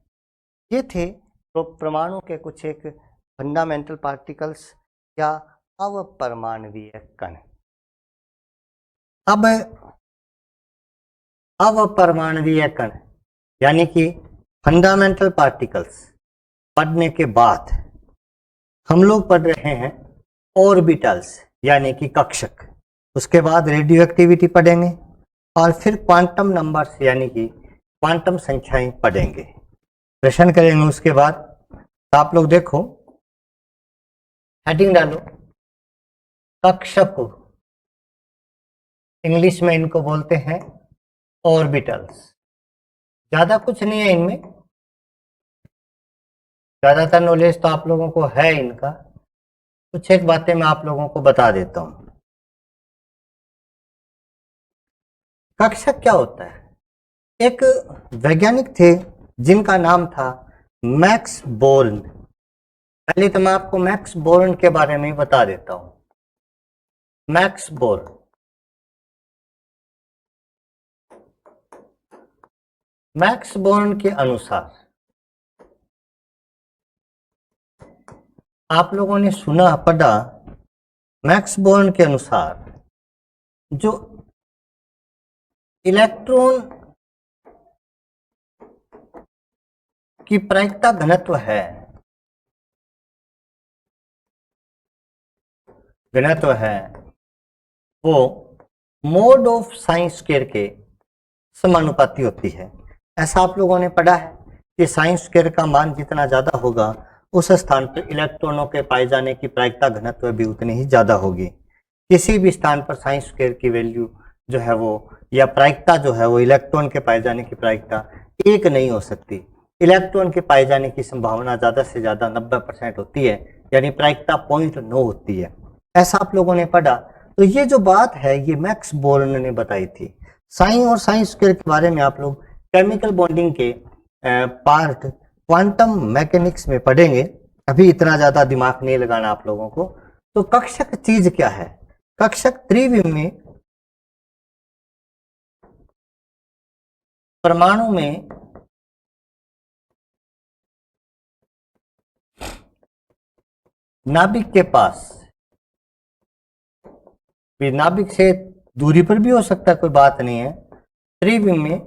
ये थे परमाणु के कुछ एक फंडामेंटल पार्टिकल्स या अवपरमाणवीय कण। अब अवपरमाणवीय कण यानी कि फंडामेंटल पार्टिकल्स पढ़ने के बाद हम लोग पढ़ रहे हैं ऑर्बिटल्स यानी कि कक्षक, उसके बाद रेडियो एक्टिविटी पढ़ेंगे, और फिर क्वांटम नंबर्स यानी कि क्वांटम संख्याएं पढ़ेंगे, प्रश्न करेंगे उसके बाद। तो आप लोग देखो, हेडिंग डालो कक्षक, इंग्लिश में इनको बोलते हैं ऑर्बिटल्स। ज्यादा कुछ नहीं है इनमें, ज्यादातर नॉलेज तो आप लोगों को है इनका, कुछ एक बातें मैं आप लोगों को बता देता हूं। कक्षक क्या होता है? एक वैज्ञानिक थे जिनका नाम था मैक्स बोर्न। पहले तो मैं आपको मैक्स बोर्न के बारे में बता देता हूं। मैक्स बोर्न, मैक्स बोर्न के अनुसार, आप लोगों ने सुना पढ़ा, मैक्स बोर्न के अनुसार जो इलेक्ट्रॉन की प्रायिकता घनत्व है, वो मोड ऑफ साइन स्क्वायर के समानुपाती होती है। ऐसा आप लोगों ने पढ़ा है कि साइन स्क्वायर का मान जितना ज्यादा होगा उस स्थान पर इलेक्ट्रॉनों के पाए जाने की प्रायिकता घनत्व भी उतनी ही ज्यादा होगी। किसी भी स्थान पर साइन स्क्वायर की वैल्यू जो है वो या प्रायिकता जो है वो इलेक्ट्रॉन के पाए जाने की प्रायिकता एक नहीं हो सकती। इलेक्ट्रॉन के पाए जाने की संभावना ज़्यादा से ज़्यादा 90% होती है, यानी प्रायिकता 0.9 होती है। ऐसा आप लोगों ने पढ़ा। तो ये जो बात है ये मैक्स बोर्न ने बताई थी। साइन और साइन स्क्वायर के बारे में आप लोग केमिकल बॉन्डिंग के पार्ट क्वांटम मैकेनिक्स में पढ़ेंगे, अभी इतना ज्यादा दिमाग नहीं लगाना आप लोगों को। तो कक्षक चीज क्या है? कक्षक त्रिविम में परमाणु में नाभिक के पास, नाभिक से दूरी पर भी हो सकता है, कोई बात नहीं है। त्रिविम में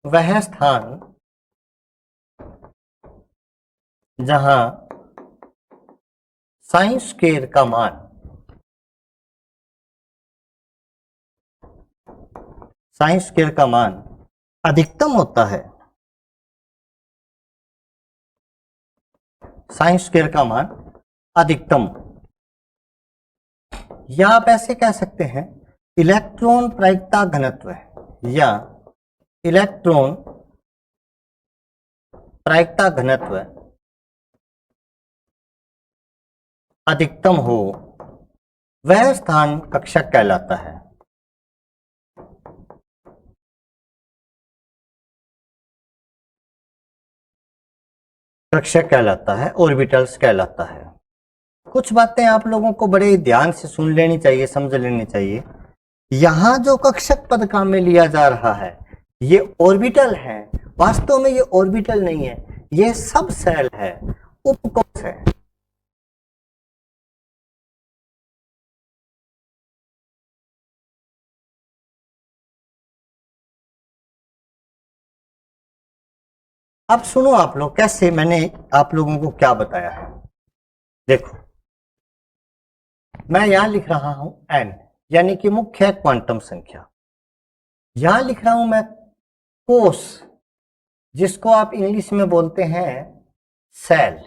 वह स्थान जहां साइन स्क्वायर का मान अधिकतम होता है, साइन स्क्वायर का मान अधिकतम, या आप ऐसे कह सकते हैं इलेक्ट्रॉन प्रायिकता घनत्व या इलेक्ट्रॉन प्रायिकता घनत्व अधिकतम हो, वह स्थान कक्षक कहलाता है। कक्षक कहलाता है, ऑर्बिटल्स कहलाता है। कुछ बातें आप लोगों को बड़े ध्यान से सुन लेनी चाहिए, समझ लेनी चाहिए। यहां जो कक्षक पद काम में लिया जा रहा है ये ऑर्बिटल है, वास्तव में ये ऑर्बिटल नहीं है, ये सब सेल है, उपकोष है। अब सुनो आप लोग कैसे मैंने आप लोगों को क्या बताया है। देखो मैं यहां लिख रहा हूं n, यानी कि मुख्य क्वांटम संख्या। यहां लिख रहा हूं मैं कोष, जिसको आप इंग्लिश में बोलते हैं सेल।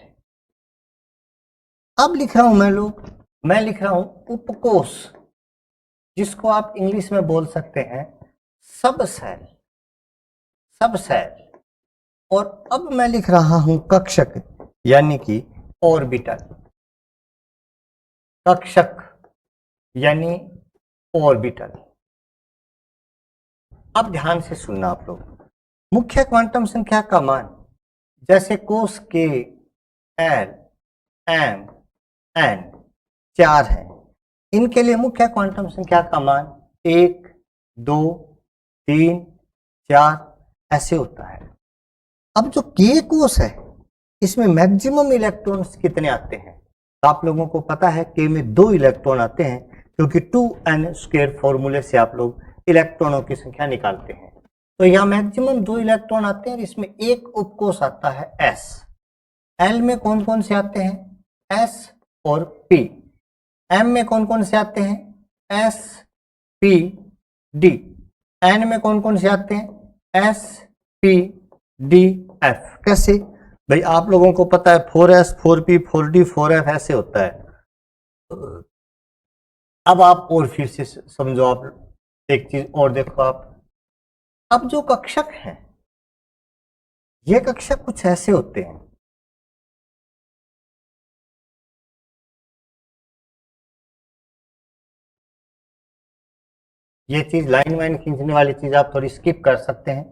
अब लिख रहा हूं मैं लिख रहा हूं उपकोष, जिसको आप इंग्लिश में बोल सकते हैं सब सेल। और अब मैं लिख रहा हूं कक्षक, यानी कि ऑर्बिटल। कक्षक यानी ऑर्बिटल। अब ध्यान से सुनना आप लोग। मुख्य क्वांटम संख्या का मान, जैसे कोष के एल एम एन 4 है, इनके लिए मुख्य क्वांटम संख्या का मान 1 2 3 4 ऐसे होता है। अब जो के कोष है इसमें मैक्सिमम इलेक्ट्रॉन्स कितने आते हैं? तो आप लोगों को पता है के में 2 इलेक्ट्रॉन आते हैं, क्योंकि 2n² फॉर्मूले से आप लोग इलेक्ट्रॉनों की संख्या निकालते हैं। तो यहाँ मैक्सिमम 2 इलेक्ट्रॉन आते हैं, इसमें एक उपकोष आता है s। l में कौन कौन से आते हैं? s और p। m में कौन कौन से आते हैं? s p d। n में कौन कौन से आते हैं? s p d f। कैसे भाई? आप लोगों को पता है 4s 4p 4d 4f ऐसे होता है। अब आप और फिर से समझो, आप एक चीज और देखो। आप अब जो कक्षक हैं ये कक्षक कुछ ऐसे होते हैं। ये चीज लाइन वाइन खींचने वाली चीज आप थोड़ी स्किप कर सकते हैं,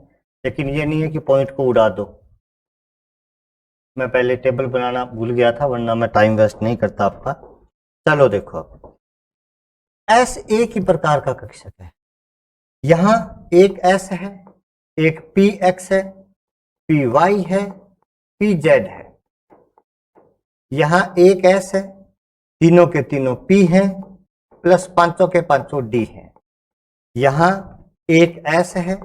लेकिन ये नहीं है कि पॉइंट को उड़ा दो। मैं पहले टेबल बनाना भूल गया था, वरना मैं टाइम वेस्ट नहीं करता आपका। चलो देखो, अब एस एक ही प्रकार का कक्षक है। यहां एक एस है, एक पी एक्स है, पी वाई है, पी जेड है। यहां एक एस है, तीनों के तीनों पी हैं, प्लस पांचों के पांचों डी हैं। यहां एक एस है,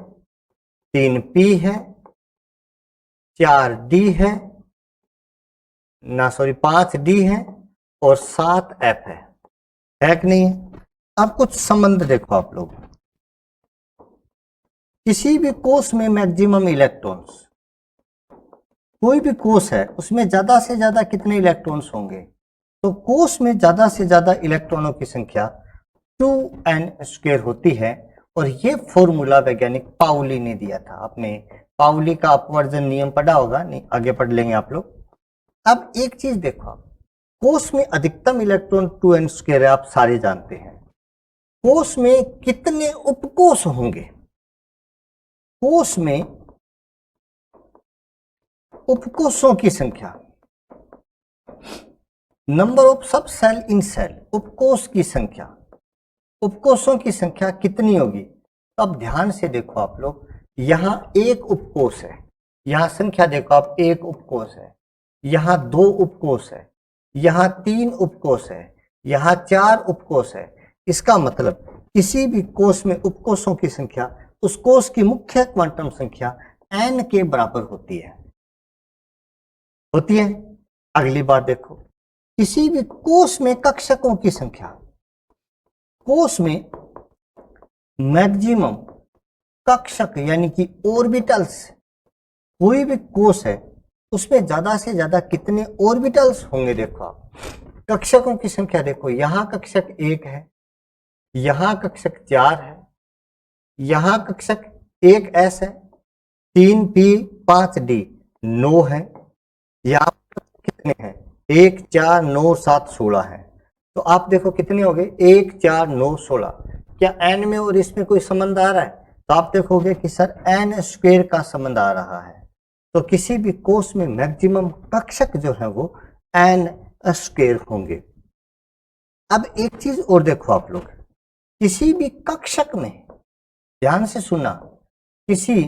3 पी है, 4 डी है, ना सॉरी 5 डी है और 7 एफ है कि नहीं? अब कुछ संबंध देखो आप लोग। किसी भी कोष में मैक्सिमम इलेक्ट्रॉन्स, कोई भी कोष है उसमें ज्यादा से ज्यादा कितने इलेक्ट्रॉन्स होंगे? तो कोष में ज्यादा से ज्यादा इलेक्ट्रॉनों की संख्या 2n² होती है, और ये फॉर्मूला वैज्ञानिक पाउली ने दिया था। आपने पाउली का अपवर्जन नियम पढ़ा होगा, नहीं आगे पढ़ लेंगे आप लोग। अब एक चीज देखो, आप कोष में अधिकतम इलेक्ट्रॉन 2n² है, आप सारे जानते हैं। कोष में कितने उपकोष होंगे? कोष में उपकोषों की संख्या, नंबर ऑफ सब सेल इन सेल, उपकोष की संख्या, उपकोषों की संख्या कितनी होगी? तो अब ध्यान से देखो आप लोग, यहां एक उपकोष है, यहां संख्या देखो आप, एक उपकोष है, यहां 2 उपकोष है, यहां 3 उपकोष है, यहां 4 उपकोष है। इसका मतलब किसी भी कोष में उपकोषों की संख्या उस कोष की मुख्य क्वांटम संख्या n के बराबर होती है। अगली बात देखो, किसी भी कोष में कक्षकों की संख्या, कोष में मैक्सिमम कक्षक यानी कि ऑर्बिटल्स, कोई भी कोष है उसमें ज्यादा से ज्यादा कितने ऑर्बिटल्स होंगे? देखो आप कक्षकों की संख्या देखो, यहां कक्षक 1 है, यहां कक्षक 4 है, यहां कक्षक 1s है, 3p 5d 9 है, यहां कितने हैं? 1 4 9 7 16 है। तो आप देखो कितने हो गए? 1 4 9 16। क्या n में और इसमें कोई संबंध आ रहा है? तो आप देखोगे कि सर n² का संबंध आ रहा है। तो किसी भी कोष में मैक्सिमम कक्षक जो है वो n² होंगे। अब एक चीज और देखो आप लोग, किसी भी कक्षक में, ध्यान से सुना, किसी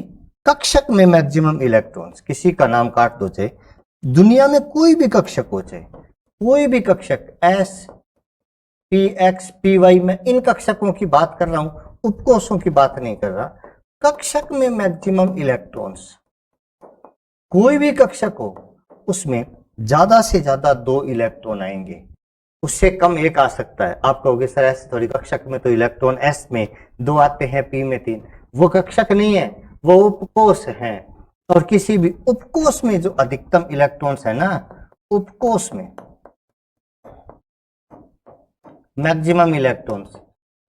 कक्षक में मैक्सिमम इलेक्ट्रॉन्स, किसी का नाम काट दो, चाहे दुनिया में कोई भी कक्षक हो, चाहे कोई भी कक्षक s p x p y, मैं इन कक्षकों की बात कर रहा हूं, उपकोषों की बात नहीं कर रहा। कक्षक में मैक्सिमम इलेक्ट्रॉन्स, कोई भी कक्षक हो उसमें ज्यादा से ज्यादा 2 इलेक्ट्रॉन आएंगे, उससे कम एक आ सकता है। आप कहोगे सर ऐसे थोड़ी, कक्षक में तो इलेक्ट्रॉन s में 2 आते हैं, p में 3, वो कक्षक नहीं है, वो उपकोष है। और किसी भी उपकोष में जो अधिकतम इलेक्ट्रॉन्स है ना, उपकोष में मैक्सिमम इलेक्ट्रॉन्स,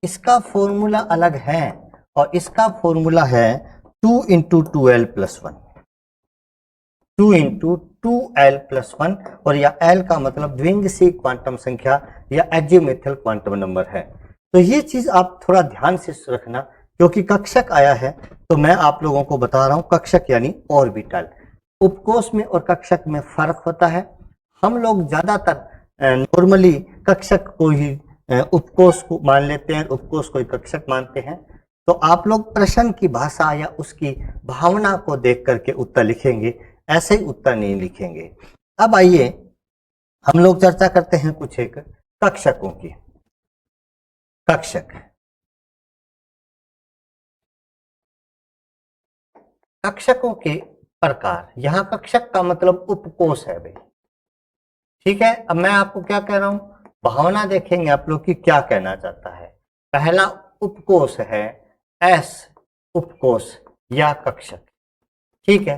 इसका फॉर्मूला अलग है, और इसका फॉर्मूला है 2 × 2l+1, 2 × 2l+1, और या l का मतलब द्विंगसी क्वांटम संख्या या एजिमुथल क्वांटम नंबर है। तो ये चीज आप थोड़ा ध्यान से रखना, क्योंकि कक्षक आया है तो मैं आप लोगों को बता रहा हूं, कक्षक यानी ऑर्बिटल। उपकोष में और कक्षक में फर्क होता है। हम लोग ज्यादातर नॉर्मली कक्षक को ही उपकोष को मान लेते हैं, उपकोष को ही कक्षक मानते हैं। तो आप लोग प्रश्न की भाषा या उसकी भावना को देख करके उत्तर लिखेंगे, ऐसे ही उत्तर नहीं लिखेंगे। अब आइए हम लोग चर्चा करते हैं कुछ एक कक्षकों की। कक्षक, कक्षकों के प्रकार। यहां कक्षक का मतलब उपकोष है भाई, ठीक है। अब मैं आपको क्या कह रहा हूं, भावना देखेंगे आप लोग की क्या कहना चाहता है। पहला उपकोष है एस, उपकोष या कक्षक, ठीक है।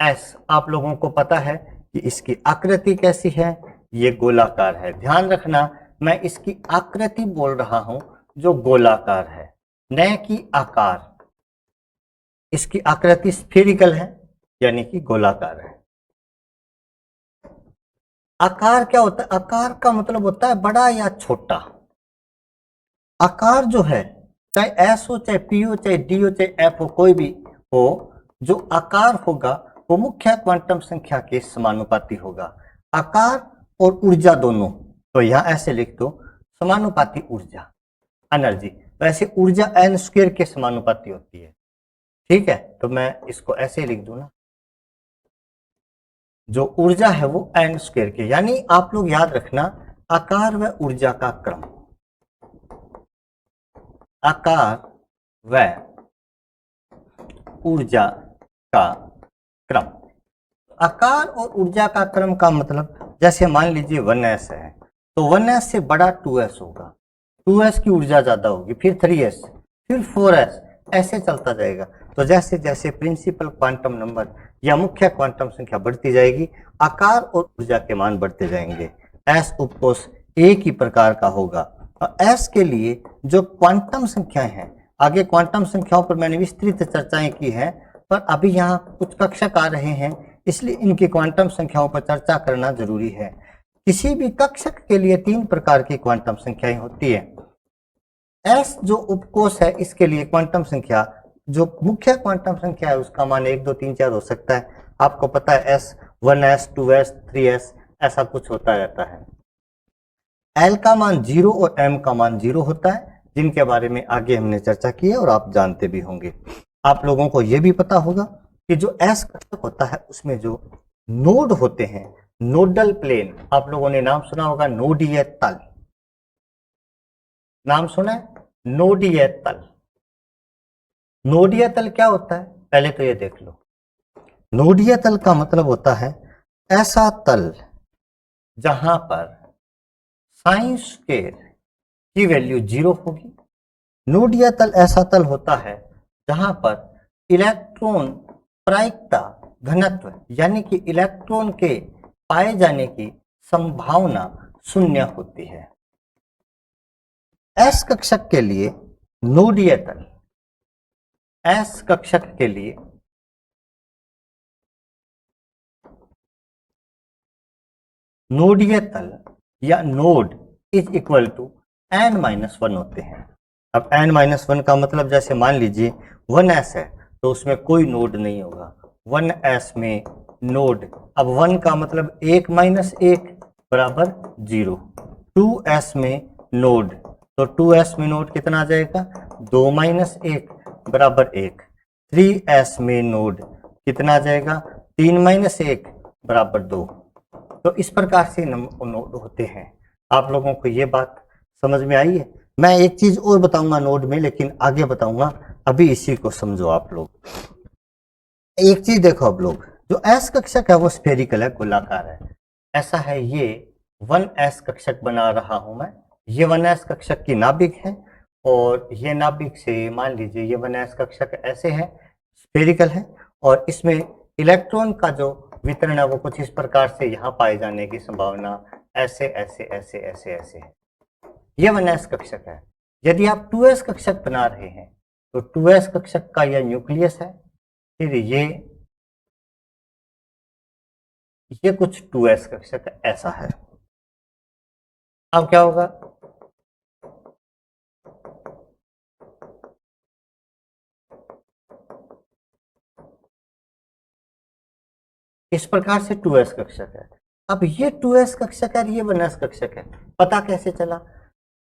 एस आप लोगों को पता है कि इसकी आकृति कैसी है, ये गोलाकार है। ध्यान रखना, मैं इसकी आकृति बोल रहा हूं जो गोलाकार है, न कि आकार। इसकी आकृति स्फेरिकल है यानी कि गोलाकार है। आकार क्या होता है? आकार का मतलब होता है बड़ा या छोटा। आकार जो है, चाहे एस हो, चाहे पी हो, चाहे डी हो, चाहे एफ हो, कोई भी हो, जो आकार होगा वो मुख्य क्वांटम संख्या के समानुपाती होगा। आकार और ऊर्जा दोनों, तो यहां ऐसे लिख दो, समानुपाती ऊर्जा, एनर्जी। वैसे ऊर्जा n² के समानुपाती होती है, ठीक है। तो मैं इसको ऐसे लिख दूं ना, जो ऊर्जा है वो n² के, यानी आप लोग याद रखना, आकार व ऊर्जा का क्रम, आकार व ऊर्जा का क्रम। आकार और ऊर्जा का क्रम का मतलब, जैसे मान लीजिए 1s है, तो 1s से बड़ा 2s होगा, 2s की ऊर्जा ज्यादा होगी, फिर 3s, फिर 4s, ऐसे चलता जाएगा। तो जैसे जैसे प्रिंसिपल क्वांटम नंबर या मुख्य क्वांटम संख्या बढ़ती जाएगी, आकार और ऊर्जा के मान बढ़ते जाएंगे। एस उपकोष एक ही प्रकार का होगा। और एस के लिए जो क्वांटम संख्याएं हैं, आगे क्वांटम संख्याओं पर मैंने विस्तृत चर्चाएं की है, पर अभी यहाँ कुछ कक्षक आ रहे हैं, इसलिए इनकी क्वांटम संख्याओं पर चर्चा करना जरूरी है। किसी भी कक्षक के लिए 3 प्रकार की क्वांटम संख्याएं होती है। एस जो उपकोष है, इसके लिए क्वांटम संख्या जो मुख्य क्वांटम संख्या है उसका मान 1 2 3 4 हो सकता है। आपको पता है एस 1s 2s 3s ऐसा कुछ होता रहता है। एल का मान 0 और एम का मान 0 होता है, जिनके बारे में आगे हमने चर्चा की है और आप जानते भी होंगे। आप लोगों को यह भी पता होगा कि जो एस कक्षक होता है उसमें जो नोड होते हैं, नोडल प्लेन, आप लोगों ने नाम सुना होगा नोडीय तल। नाम सुना है नोडीय तल। नोडीय तल क्या होता है पहले तो ये देख लो। नोडीय तल का मतलब होता है ऐसा तल जहां पर साइन स्क्वायर की वैल्यू 0 होगी। नोडीय तल ऐसा तल होता है जहां पर इलेक्ट्रॉन प्रायिकता घनत्व यानी कि इलेक्ट्रॉन के पाए जाने की संभावना 0 होती है। एस कक्षक के लिए नोडीय तल, एस कक्षक के लिए नोडीय तल या node is equal to n-1 होते हैं। अब n-1 का मतलब जैसे मान लीजिए 1s है तो उसमें कोई नोड नहीं होगा। 1s में नोड, अब 1 का मतलब 1 - 1 बराबर 0। 2s में नोड, तो 2s में नोड कितना आ जाएगा 2 - 1 बराबर 1। 3s में नोड कितना आ जाएगा 3 - 1 बराबर 2। तो इस प्रकार से नोड होते हैं। आप लोगों को ये बात समझ में आई है? मैं एक चीज और बताऊंगा नोड में, लेकिन आगे बताऊंगा, अभी इसी को समझो आप लोग। एक चीज देखो अब लोग, जो एस कक्षक है वो स्फेरिकल है, गोलाकार है। ऐसा है, ये 1s कक्षक बना रहा हूं मैं। ये 1s कक्षक की नाभिक है और ये नाभिक से मान लीजिए ये 1s कक्षक ऐसे है, स्फेरिकल है, और इसमें इलेक्ट्रॉन का जो वितरण है वो कुछ इस प्रकार से यहाँ पाए जाने की संभावना ऐसे ऐसे ऐसे ऐसे ऐसे है। ये 1s कक्षक है। यदि आप 2s कक्षक बना रहे हैं तो 2s कक्षक का यह न्यूक्लियस है, फिर ये कुछ 2s कक्षक ऐसा है। अब क्या होगा, इस प्रकार से 2s कक्षक है। अब ये 2s कक्षक है, ये 1s कक्षक है। पता कैसे चला?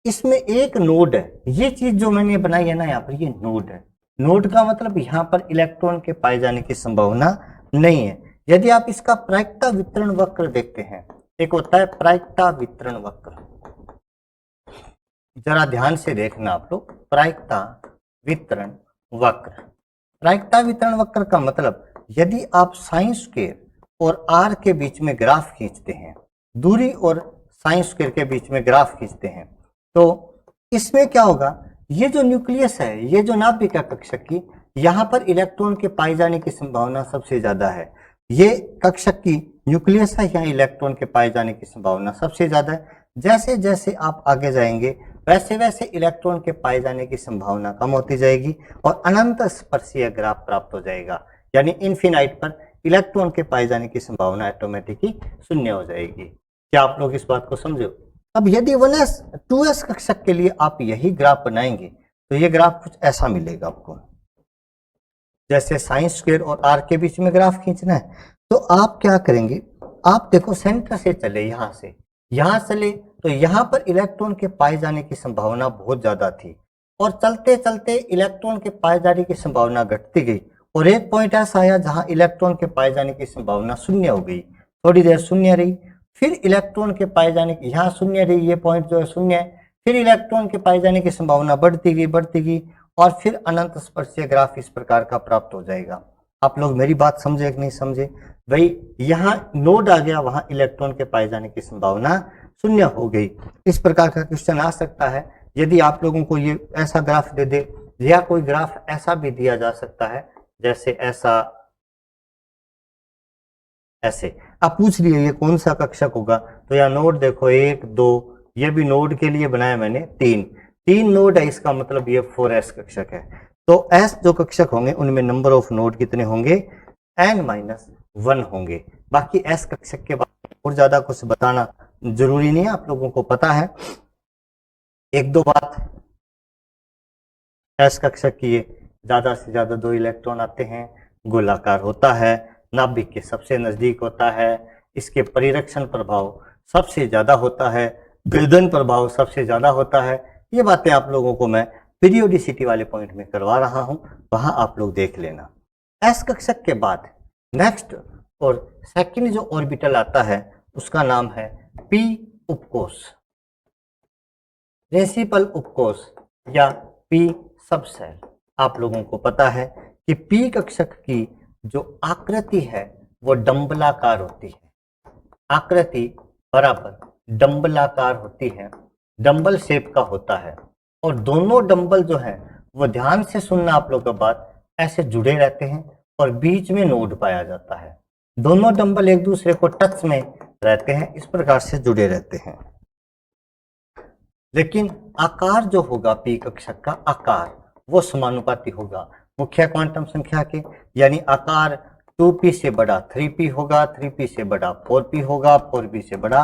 इसमें एक नोड है। ये चीज जो मैंने बनाई है ना यहाँ पर, ये नोड है। नोड का मतलब यहाँ पर इलेक्ट्रॉन के पाए जाने की संभावना नहीं है। यदि आप इसका प्रायिकता वितरण वक्र देखते हैं, एक होता है प्रायिकता वितरण वक्र, जरा ध्यान से देखना आप लोग। प्रायिकता वितरण वक्र, प्रायिकता वितरण वक्र का मतलब, यदि आप साइन स्क्वायर और आर के बीच में ग्राफ खींचते हैं, दूरी और साइन स्क्वायर के बीच में ग्राफ खींचते हैं, तो इसमें क्या होगा, ये जो न्यूक्लियस है, ये जो नाभिक है कक्षक की, यहाँ पर इलेक्ट्रॉन के पाए जाने की संभावना सबसे ज्यादा है। ये कक्षक की न्यूक्लियस है, यहाँ इलेक्ट्रॉन के पाए जाने की संभावना सबसे ज्यादा है। जैसे जैसे आप आगे जाएंगे वैसे वैसे इलेक्ट्रॉन के पाए जाने की संभावना कम होती जाएगी और अनंत स्पर्शीय ग्राफ प्राप्त हो जाएगा, यानी इन्फिनाइट पर इलेक्ट्रॉन के पाए जाने की संभावना ऑटोमेटिकली 0 हो जाएगी। क्या आप लोग इस बात को समझो? अब यदि 1s 2s कक्षक के लिए आप यही ग्राफ बनाएंगे तो ये ग्राफ कुछ ऐसा मिलेगा आपको। जैसे साइन स्क्वायर और आर के बीच में ग्राफ खींचना है, तो आप क्या करेंगे, आप देखो सेंटर से चले, यहां चले तो यहां पर इलेक्ट्रॉन के पाए जाने की संभावना बहुत ज्यादा थी, और चलते चलते इलेक्ट्रॉन के पाए जाने की संभावना घटती गई, और एक पॉइंट ऐसा आया जहां इलेक्ट्रॉन के पाए जाने की संभावना 0 हो गई। थोड़ी देर 0 रही, फिर इलेक्ट्रॉन के पाए जाने की, यहाँ 0 रही, ये पॉइंट जो है 0 है, फिर इलेक्ट्रॉन के पाए जाने की संभावना बढ़ती गई, और फिर अनंत स्पर्शीय ग्राफ इस प्रकार का प्राप्त हो जाएगा। आप लोग मेरी बात समझे कि नहीं समझे? भाई यहाँ नोड आ गया, वहां इलेक्ट्रॉन के पाए जाने की संभावना 0 हो गई। इस प्रकार का क्वेश्चन आ सकता है यदि आप लोगों को ये ऐसा ग्राफ दे दे, या कोई ग्राफ ऐसा भी दिया जा सकता है, जैसे ऐसा, ऐसे। आप पूछ लिए ये कौन सा कक्षक होगा, तो यहाँ नोड देखो 1 2, ये भी नोड के लिए बनाया मैंने 3 नोड है, इसका मतलब ये 4s कक्षक है। तो s जो कक्षक होंगे उनमें नंबर ऑफ नोड कितने होंगे, n-1 होंगे। बाकी s कक्षक के बाद और ज्यादा कुछ बताना जरूरी नहीं है, आप लोगों को पता है। एक दो बात s कक्षक की, ज्यादा से ज्यादा 2 इलेक्ट्रॉन आते हैं, गोलाकार होता है, नाभिक के सबसे नजदीक होता है, इसके परिरक्षण प्रभाव सबसे ज्यादा होता है, भेदन प्रभाव सबसे ज्यादा होता है। ये बातें आप लोगों को मैं पीरियोडिसिटी वाले पॉइंट में करवा रहा हूं, वहां आप लोग देख लेना। एस कक्षक के बाद नेक्स्ट और सेकंड जो ऑर्बिटल आता है उसका नाम है पी उपकोष, प्रिंसिपल उपकोष या पी सबसेल। आप लोगों को पता है कि पी कक्षक की जो आकृति है वो डंबलाकार होती है, आकृति बराबर डंबलाकार होती है, डंबल शेप का होता है, और दोनों डंबल जो है वो, ध्यान से सुनना आप लोगों का बात, ऐसे जुड़े रहते हैं और बीच में नोड पाया जाता है। दोनों डंबल एक दूसरे को टच में रहते हैं, इस प्रकार से जुड़े रहते हैं। लेकिन आकार जो होगा पी कक्षक का आकार वो समानुपाती होगा मुख्य क्वांटम संख्या के, यानी आकार 2p से बड़ा 3p होगा, 3p से बड़ा 4p होगा, 4p से बड़ा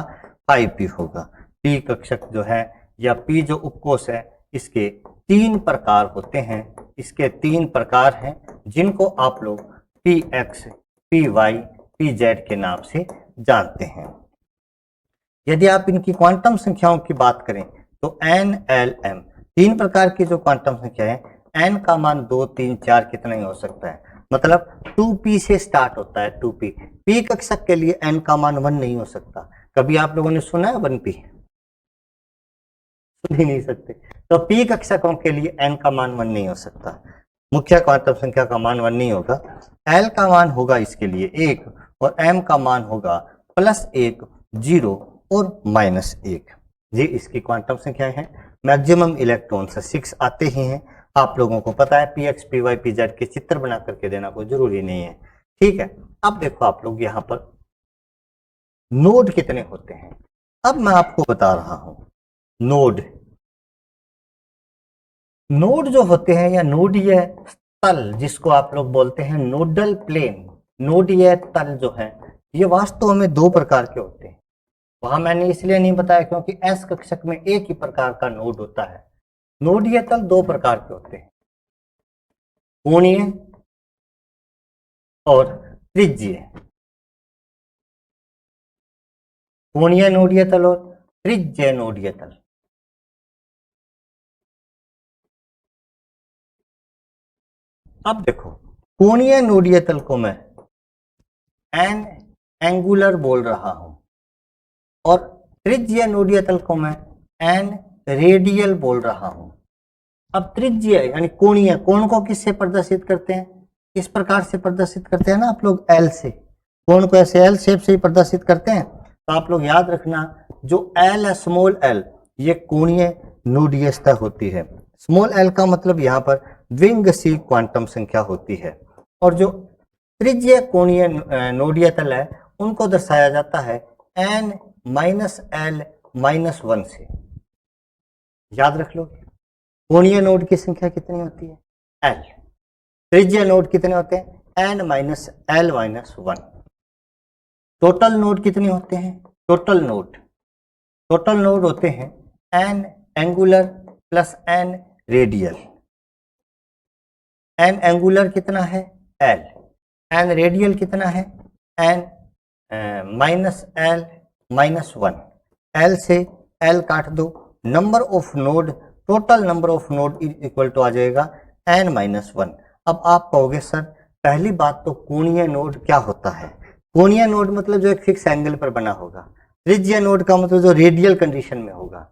5p होगा। पी कक्षक जो है या पी जो उपकोष है इसके 3 प्रकार होते हैं, इसके 3 प्रकार हैं जिनको आप लोग px, py, pz के नाम से जानते हैं। यदि आप इनकी क्वांटम संख्याओं की बात करें तो n, l, m 3 प्रकार की जो क्वांटम संख्या है, n का मान 2 3 4 कितना ही हो सकता है, मतलब 2p से स्टार्ट होता है 2p। p कक्षक के लिए n का मान 1 नहीं हो सकता। कभी आप लोगों ने सुना है 1p? सुन ही नहीं सकते। तो p कक्षकों के लिए n का मान 1 नहीं हो सकता, मुख्य क्वांटम संख्या का मान 1 नहीं होगा। l का मान होगा इसके लिए 1 और m का मान होगा +1, 0 और -1। ये इसकी क्वांटम संख्याएं हैं। मैक्सिमम इलेक्ट्रॉन 6 आते ही हैं, आप लोगों को पता है। px, py, pz के चित्र बना करके देना कोई जरूरी नहीं है, ठीक है। अब देखो आप लोग यहाँ पर नोड कितने होते हैं, अब मैं आपको बता रहा हूं। नोड जो होते हैं या नोडीय तल, जिसको आप लोग बोलते हैं नोडल प्लेन, नोडीय तल जो है ये वास्तव में 2 प्रकार के होते हैं। वहां मैंने इसलिए नहीं बताया क्योंकि एस कक्षक में एक ही प्रकार का नोड होता है। नोडीय तल 2 प्रकार के होते हैं, कोणीय और त्रिज्यीय। कोणीय नोडीय तल और त्रिज्यीय नोडीय तल। अब देखो, कोणीय नोडीय तल को मैं एन एंगुलर बोल रहा हूं और त्रिज्यीय नोडीय तल को मैं एन रेडियल बोल रहा हूं। अब त्रिज्यीय यानी कोणीय, कोण को किससे प्रदर्शित करते हैं, इस प्रकार से प्रदर्शित करते हैं ना आप लोग, एल से। कोण को ऐसे एल शेप से ही प्रदर्शित करते हैं। तो आप लोग याद रखना, जो एल है स्मॉल एल, ये कोणीय नोडीय सतह होती है। स्मॉल एल का मतलब यहाँ पर द्विंगसी क्वांटम संख्या होती है, और जो त्रिज्यीय कोणीय नोडीय तल है उनको दर्शाया जाता है n -l -1 से। याद रख लो, कोणीय नोड की संख्या कितनी होती है, l। त्रिज्यीय नोड कितने होते हैं, n -l -1। टोटल नोड कितने होते हैं, टोटल नोड होते हैं n angular plus n radial. n angular कितना है, l, n रेडियल कितना है, n -l -1। l से l काट दो, number of node, total number of node equal to आ जाएगा n -1। अब आप कहोगे सर पहली बात तो कोणीय नोड क्या होता है। कोणीय नोड मतलब जो एक फिक्स एंगल पर बना होगा। त्रिज्यीय नोड का मतलब जो रेडियल कंडीशन में होगा।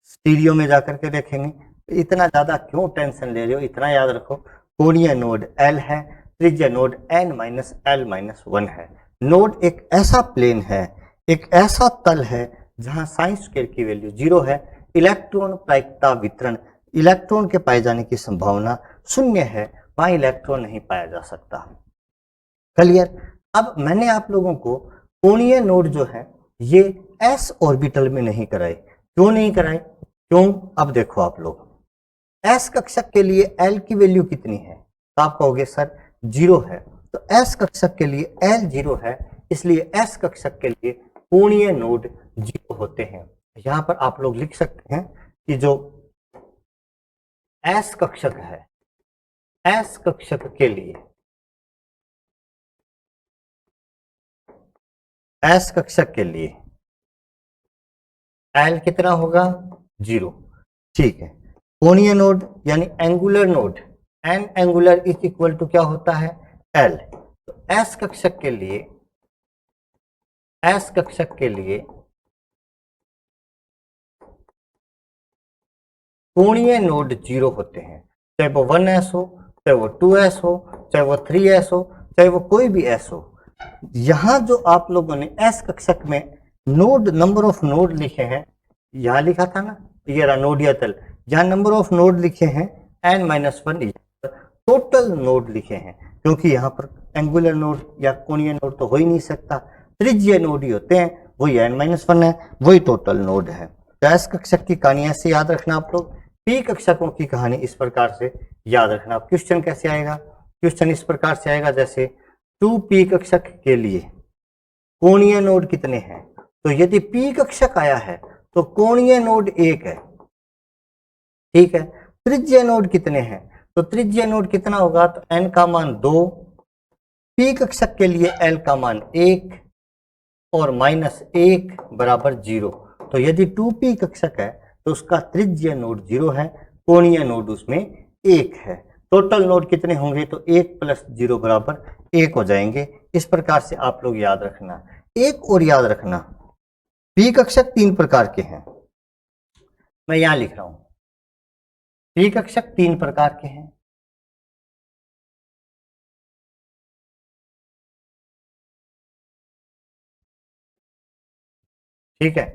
स्टीरियो में जाकर के देखेंगे, इतना ज्यादा क्यों टेंशन ले रहे हो, इतना याद रखो, कोणीय नोड l है, त्रिज्यीय नोड n -l -1 है। नोड एक ऐसा प्लेन है, एक ऐसा तल है जहां साइन स्क्वायर की वैल्यू 0 है, इलेक्ट्रॉन प्रायिकता वितरण, इलेक्ट्रॉन के पाए जाने की संभावना 0 है, वहां इलेक्ट्रॉन नहीं पाया जा सकता। क्लियर। अब मैंने आप लोगों को कोणीय नोड जो है ये s ऑर्बिटल में नहीं कराए। क्यों नहीं कराए? क्यों? अब देखो आप लोग, s कक्षक के लिए l की वैल्यू कितनी है? तो आप कहोगे सर 0 है। तो s कक्षक के लिए l 0 है, इसलिए s कक्षक के लिए कोणीय नोड 0 होते हैं। यहां पर आप लोग लिख सकते हैं कि जो s कक्षक है, s कक्षक के लिए s कक्षक के लिए l कितना होगा? 0। ठीक है। कोणीय नोड यानी angular node, n angular is equal to क्या होता है? l। तो s कक्षक के लिए, s कक्षक के लिए कोणीय नोड 0 होते हैं, चाहे वो 1s हो, चाहे वो 2s हो, चाहे वो 3s हो, चाहे वो कोई भी s हो। यहां जो आप लोगों ने s कक्षक में नोड, नंबर ऑफ नोड लिखे हैं, यहां लिखा था ना, ये रहा नोड या तल, जहां नंबर ऑफ नोड लिखे हैं n-1, टोटल नोड लिखे हैं, क्योंकि यहाँ पर एंगुलर नोड या कोणीय नोड तो हो ही नहीं सकता, त्रिज्यीय नोड ही होते हैं, वही n-1 है, वही टोटल नोड है। तो s कक्षक की कहानी ऐसे याद रखना आप लोग, p कक्षकों की कहानी इस प्रकार से याद रखना। क्वेश्चन कैसे आएगा? क्वेश्चन इस प्रकार से आएगा, जैसे 2p कक्षक के लिए कोणीय नोड कितने हैं? तो यदि p कक्षक आया है तो कोणीय नोड 1 है, ठीक है। त्रिज्यीय नोड कितने हैं? तो त्रिज्यीय नोड कितना होगा? तो n का मान 2, p कक्षक के लिए l का मान 1 और -1 बराबर 0। तो यदि 2p कक्षक है तो उसका त्रिज्यीय नोड 0 है, कोणीय नोड उसमें 1 है। टोटल नोड कितने होंगे? तो 1 + 0 बराबर 1 हो जाएंगे। इस प्रकार से आप लोग याद रखना। एक और याद रखना, p कक्षक 3 प्रकार के हैं, मैं यहां लिख रहा हूं, p कक्षक 3 प्रकार के हैं। ठीक है,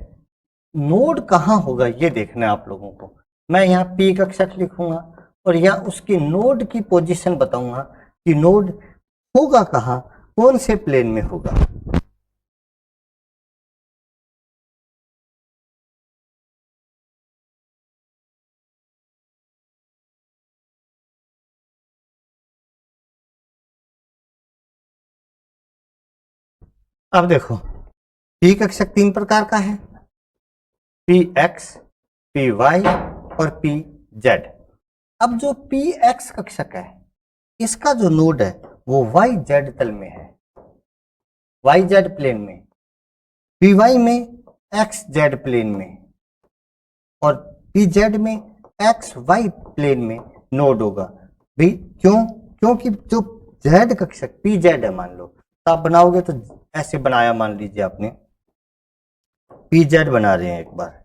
नोड कहां होगा ये देखना है आप लोगों को। मैं यहाँ p कक्षक लिखूंगा और यहाँ उसकी नोड की पोजीशन बताऊंगा कि नोड होगा कहां, कौन से प्लेन में होगा। अब देखो, p कक्षक 3 प्रकार का है, px, py और pz। अब जो px कक्षक है, इसका जो नोड है वो yz तल में है, yz प्लेन में, py में xz प्लेन में और pz में xy प्लेन में नोड होगा। भाई क्यों? क्योंकि जो z कक्षक pz है, मान लो, तो आप बनाओगे तो ऐसे बनाया, मान लीजिए आपने pz बना रहे हैं, एक बार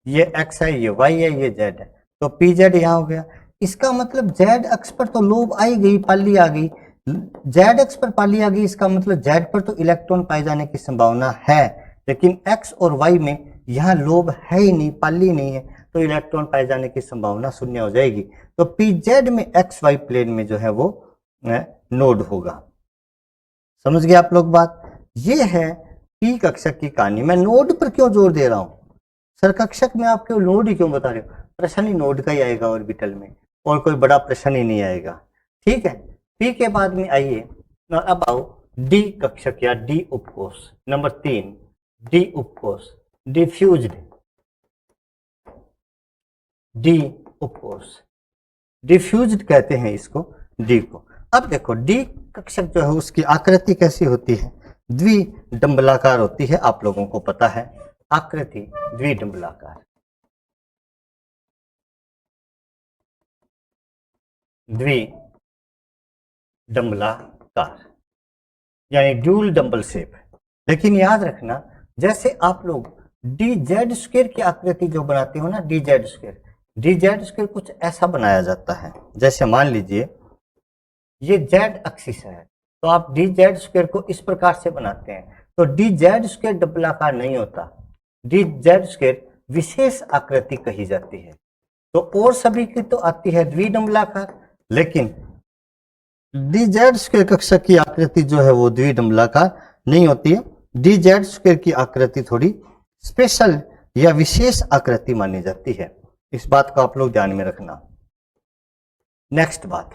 ये x है, ये y है, ये z है, तो pz यहाँ हो गया। इसका मतलब z अक्ष पर तो लोब आई गई, पाली आ गई, z अक्ष पर पाली आ गई, इसका मतलब z पर तो इलेक्ट्रॉन पाए जाने की संभावना है, लेकिन x और y में यहाँ लोब है ही नहीं, पाली नहीं है, तो इलेक्ट्रॉन पाए जाने की संभावना शून्य हो जाएगी। तो pz में xy प्लेन में जो है वो नोड होगा। समझ गए आप लोग बात? ये है p कक्षक की कहानी। मैं नोड पर क्यों जोर दे रहा हूं सर? कक्षक में आप क्यों नोड ही क्यों बता रहे हो? प्रश्न ही नोड का ही आएगा ऑर्बिटल में, और कोई बड़ा प्रश्न ही नहीं आएगा। ठीक है, p के बाद में आइए, अब आओ d कक्षक या d उपकोष। नंबर 3 d उपकोष, डिफ्यूज्ड d उपकोष, डिफ्यूज्ड कहते हैं इसको d को। अब देखो d कक्षक जो है उसकी आकृति कैसी होती है? द्विडंबलाकार होती है, आप लोगों को पता है, आकृति द्विडंबलाकार, द्विडंबलाकार यानी ड्यूल डंबल शेप। लेकिन याद रखना, जैसे आप लोग dz² की आकृति जो बनाते हो ना, dz² कुछ ऐसा बनाया जाता है, जैसे मान लीजिए ये z एक्सिस है, तो आप dz² को इस प्रकार से बनाते हैं, तो dz² डबलाकार नहीं होता, dz² विशेष आकृति कही जाती है। तो और सभी की तो आती है द्विडंबलाकार, लेकिन dz² कक्षक की आकृति जो है वो द्विडंबलाकार नहीं होती है। डी जेड स्क्वायर की आकृति थोड़ी स्पेशल या विशेष आकृति मानी जाती है। इस बात को आप लोग ध्यान में रखना। नेक्स्ट बात,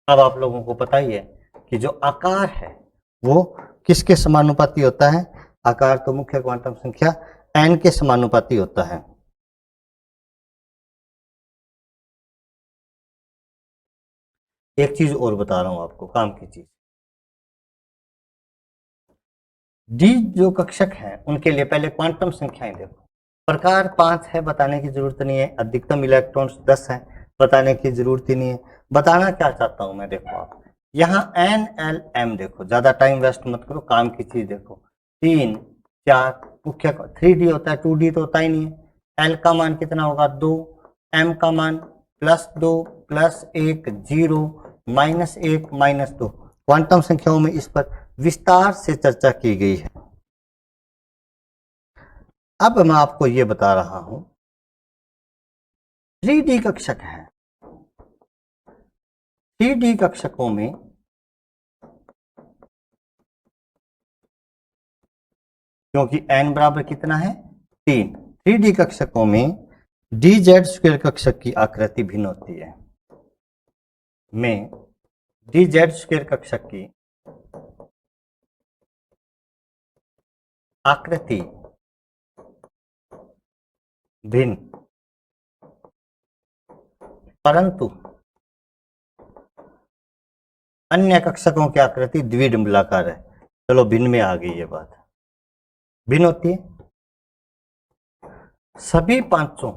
अब आप लोगों को पता ही है कि जो आकार है वो किसके समानुपाती होता है। आकार तो मुख्य क्वांटम संख्या n के समानुपाती होता है। एक चीज और बता रहा हूं आपको, काम की चीज। डी जो कक्षक हैं उनके लिए पहले क्वांटम संख्याएं देखो। प्रकार 5 है, बताने की जरूरत नहीं है। अधिकतम इलेक्ट्रॉन्स 10 है, बताने की जरूरत ही नहीं है। बताना क्या चाहता हूं मैं, देखो आप यहाँ एन एल एम देखो, ज्यादा टाइम वेस्ट मत करो, काम की चीज देखो। 3 4 मुख्य 3D होता है, 2D तो होता ही नहीं है। एल का मान कितना होगा 2, एम का मान +2 +1 0 -1 -2। क्वांटम संख्याओं में इस पर विस्तार से चर्चा की गई है। अब मैं आपको यह बता रहा हूं, 3D कक्षक है। 3D कक्षकों में क्योंकि n बराबर कितना है 3, 3D कक्षकों में डी जेड स्क्वायर कक्षक की आकृति भिन्न होती है। में डी जेड स्क्वायर कक्षक की आकृति भिन्न, परंतु अन्य कक्षकों की आकृति द्विडिम्बलाकार है। चलो भिन्न में आ गई ये बात, भिन्न होती है। सभी पांचों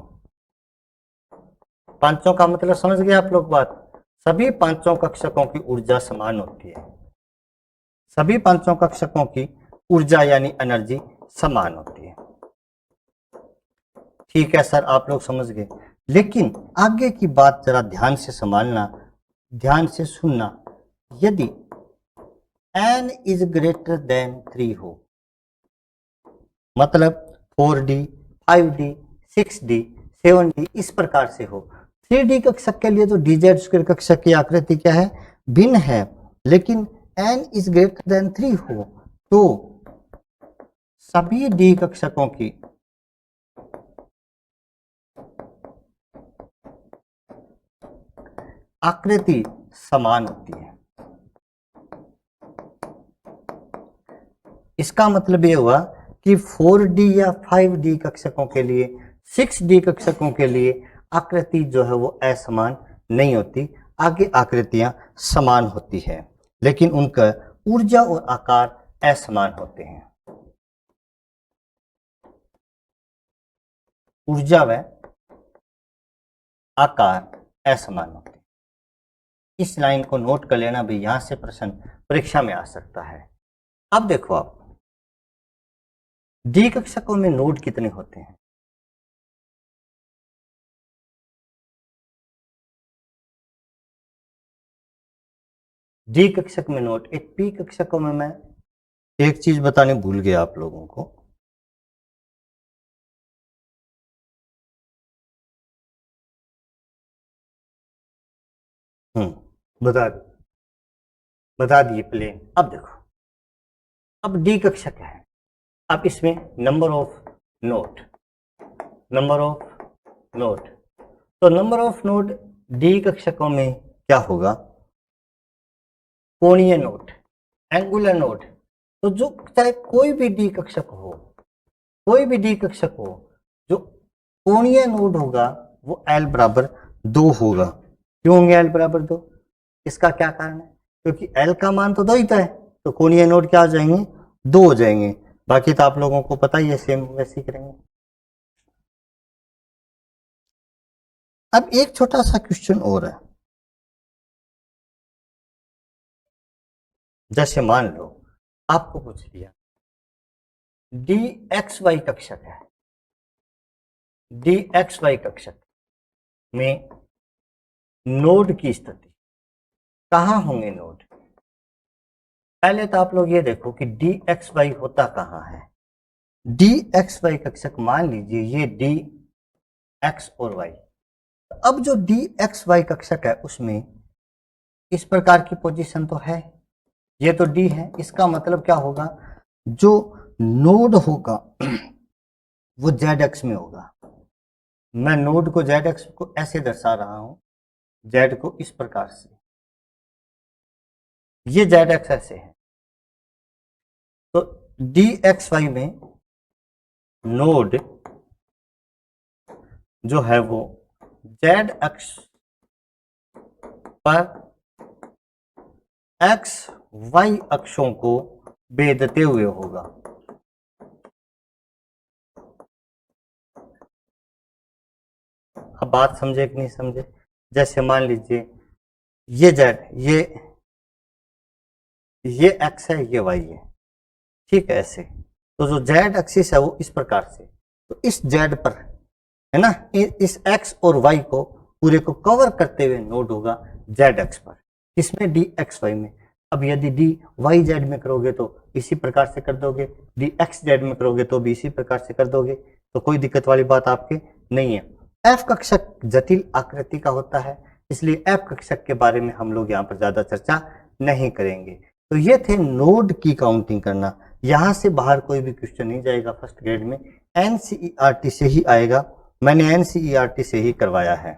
का मतलब समझ गए आप लोग बात। सभी पांचों कक्षकों की ऊर्जा समान होती है। सभी पांचों कक्षकों की ऊर्जा यानी एनर्जी समान होती है। ठीक है सर, आप लोग समझ गए। लेकिन आगे की बात जरा ध्यान से संभालना, ध्यान से सुनना। यदि n इज ग्रेटर देन 3 हो, मतलब 4D 5D 6D 7D इस प्रकार से हो। 3D कक्षक के लिए तो डी जेड स्क्वायर कक्षक की आकृति क्या है, भिन्न है। लेकिन n इज ग्रेटर देन 3 हो तो सभी डी कक्षकों की आकृति समान होती है। इसका मतलब यह हुआ कि 4D या 5D कक्षकों के लिए, 6D कक्षकों के लिए आकृति जो है वो असमान नहीं होती। आगे आकृतियां समान होती है, लेकिन उनका ऊर्जा और आकार असमान होते हैं। ऊर्जा व आकार असमान होते हैं। इस लाइन को नोट कर लेना भी, यहां से प्रश्न परीक्षा में आ सकता है। अब देखो आप, डी कक्षकों में नोड कितने होते हैं। डी कक्षक में नोड, एक पी कक्षकों में मैं एक चीज बताने भूल गया आप लोगों को। बता दिए प्लेन। अब देखो, अब डी कक्षक है। अब इसमें नंबर ऑफ नोड, तो नंबर ऑफ नोड डी कक्षकों में क्या होगा, कोणीय नोड, एंगुलर नोड। तो जो चाहे कोई भी डी कक्षक हो, जो कोणीय नोड होगा वो L बराबर 2 होगा। क्यों होंगे L बराबर 2? इसका क्या कारण है? क्योंकि L का मान तो 2 ही था, तो कोणीय नोड क्या आ जाएंगे, 2 हो जाएंगे। बाकी तो आप लोगों को पता ही है, सेम वैसे ही करेंगे। अब एक छोटा सा क्वेश्चन और है। जैसे मान लो आपको पूछ लिया डी एक्स वाई कक्षक है, डी एक्स वाई कक्षक में नोड की स्थिति कहां होंगे नोड। पहले तो आप लोग ये देखो कि डी एक्स वाई होता कहां है। डी एक्स वाई कक्षक मान लीजिए ये डी एक्स और वाई। अब जो डी एक्स वाई कक्षक है उसमें इस प्रकार की पोजीशन तो है, ये तो डी है। इसका मतलब क्या होगा, जो नोड होगा वो जेड एक्स में होगा। मैं नोड को जेड एक्स को ऐसे दर्शा रहा हूं, जेड को इस प्रकार से, ये जेड एक्स ऐसे है। तो डी एक्स वाई में नोड जो है वो जेड अक्ष पर एक्स वाई अक्षों को भेदते हुए होगा। अब बात समझे कि नहीं समझे? जैसे मान लीजिए ये जेड, ये एक्स है, ये वाई है, ठीक है ऐसे। तो जो जेड एक्सिस है वो इस प्रकार से, तो इस जेड पर है ना, इस एक्स और वाई को पूरे को कवर करते हुए नोड होगा जेड एक्स पर, किसमें? डी एक्स वाई में। अब यदि डी वाई जेड में करोगे तो इसी प्रकार से कर दोगे, डी एक्स जेड में करोगे तो भी इसी प्रकार से कर दोगे, तो कोई दिक्कत वाली बात आपके नहीं है। एफ कक्षक जटिल आकृति का होता है, इसलिए एफ कक्षक के बारे में हम लोग यहाँ पर ज्यादा चर्चा नहीं करेंगे। तो ये थे नोड की काउंटिंग करना। यहां से बाहर कोई भी क्वेश्चन नहीं जाएगा फर्स्ट ग्रेड में, एनसीईआरटी से ही आएगा, मैंने एनसीईआरटी से ही करवाया है।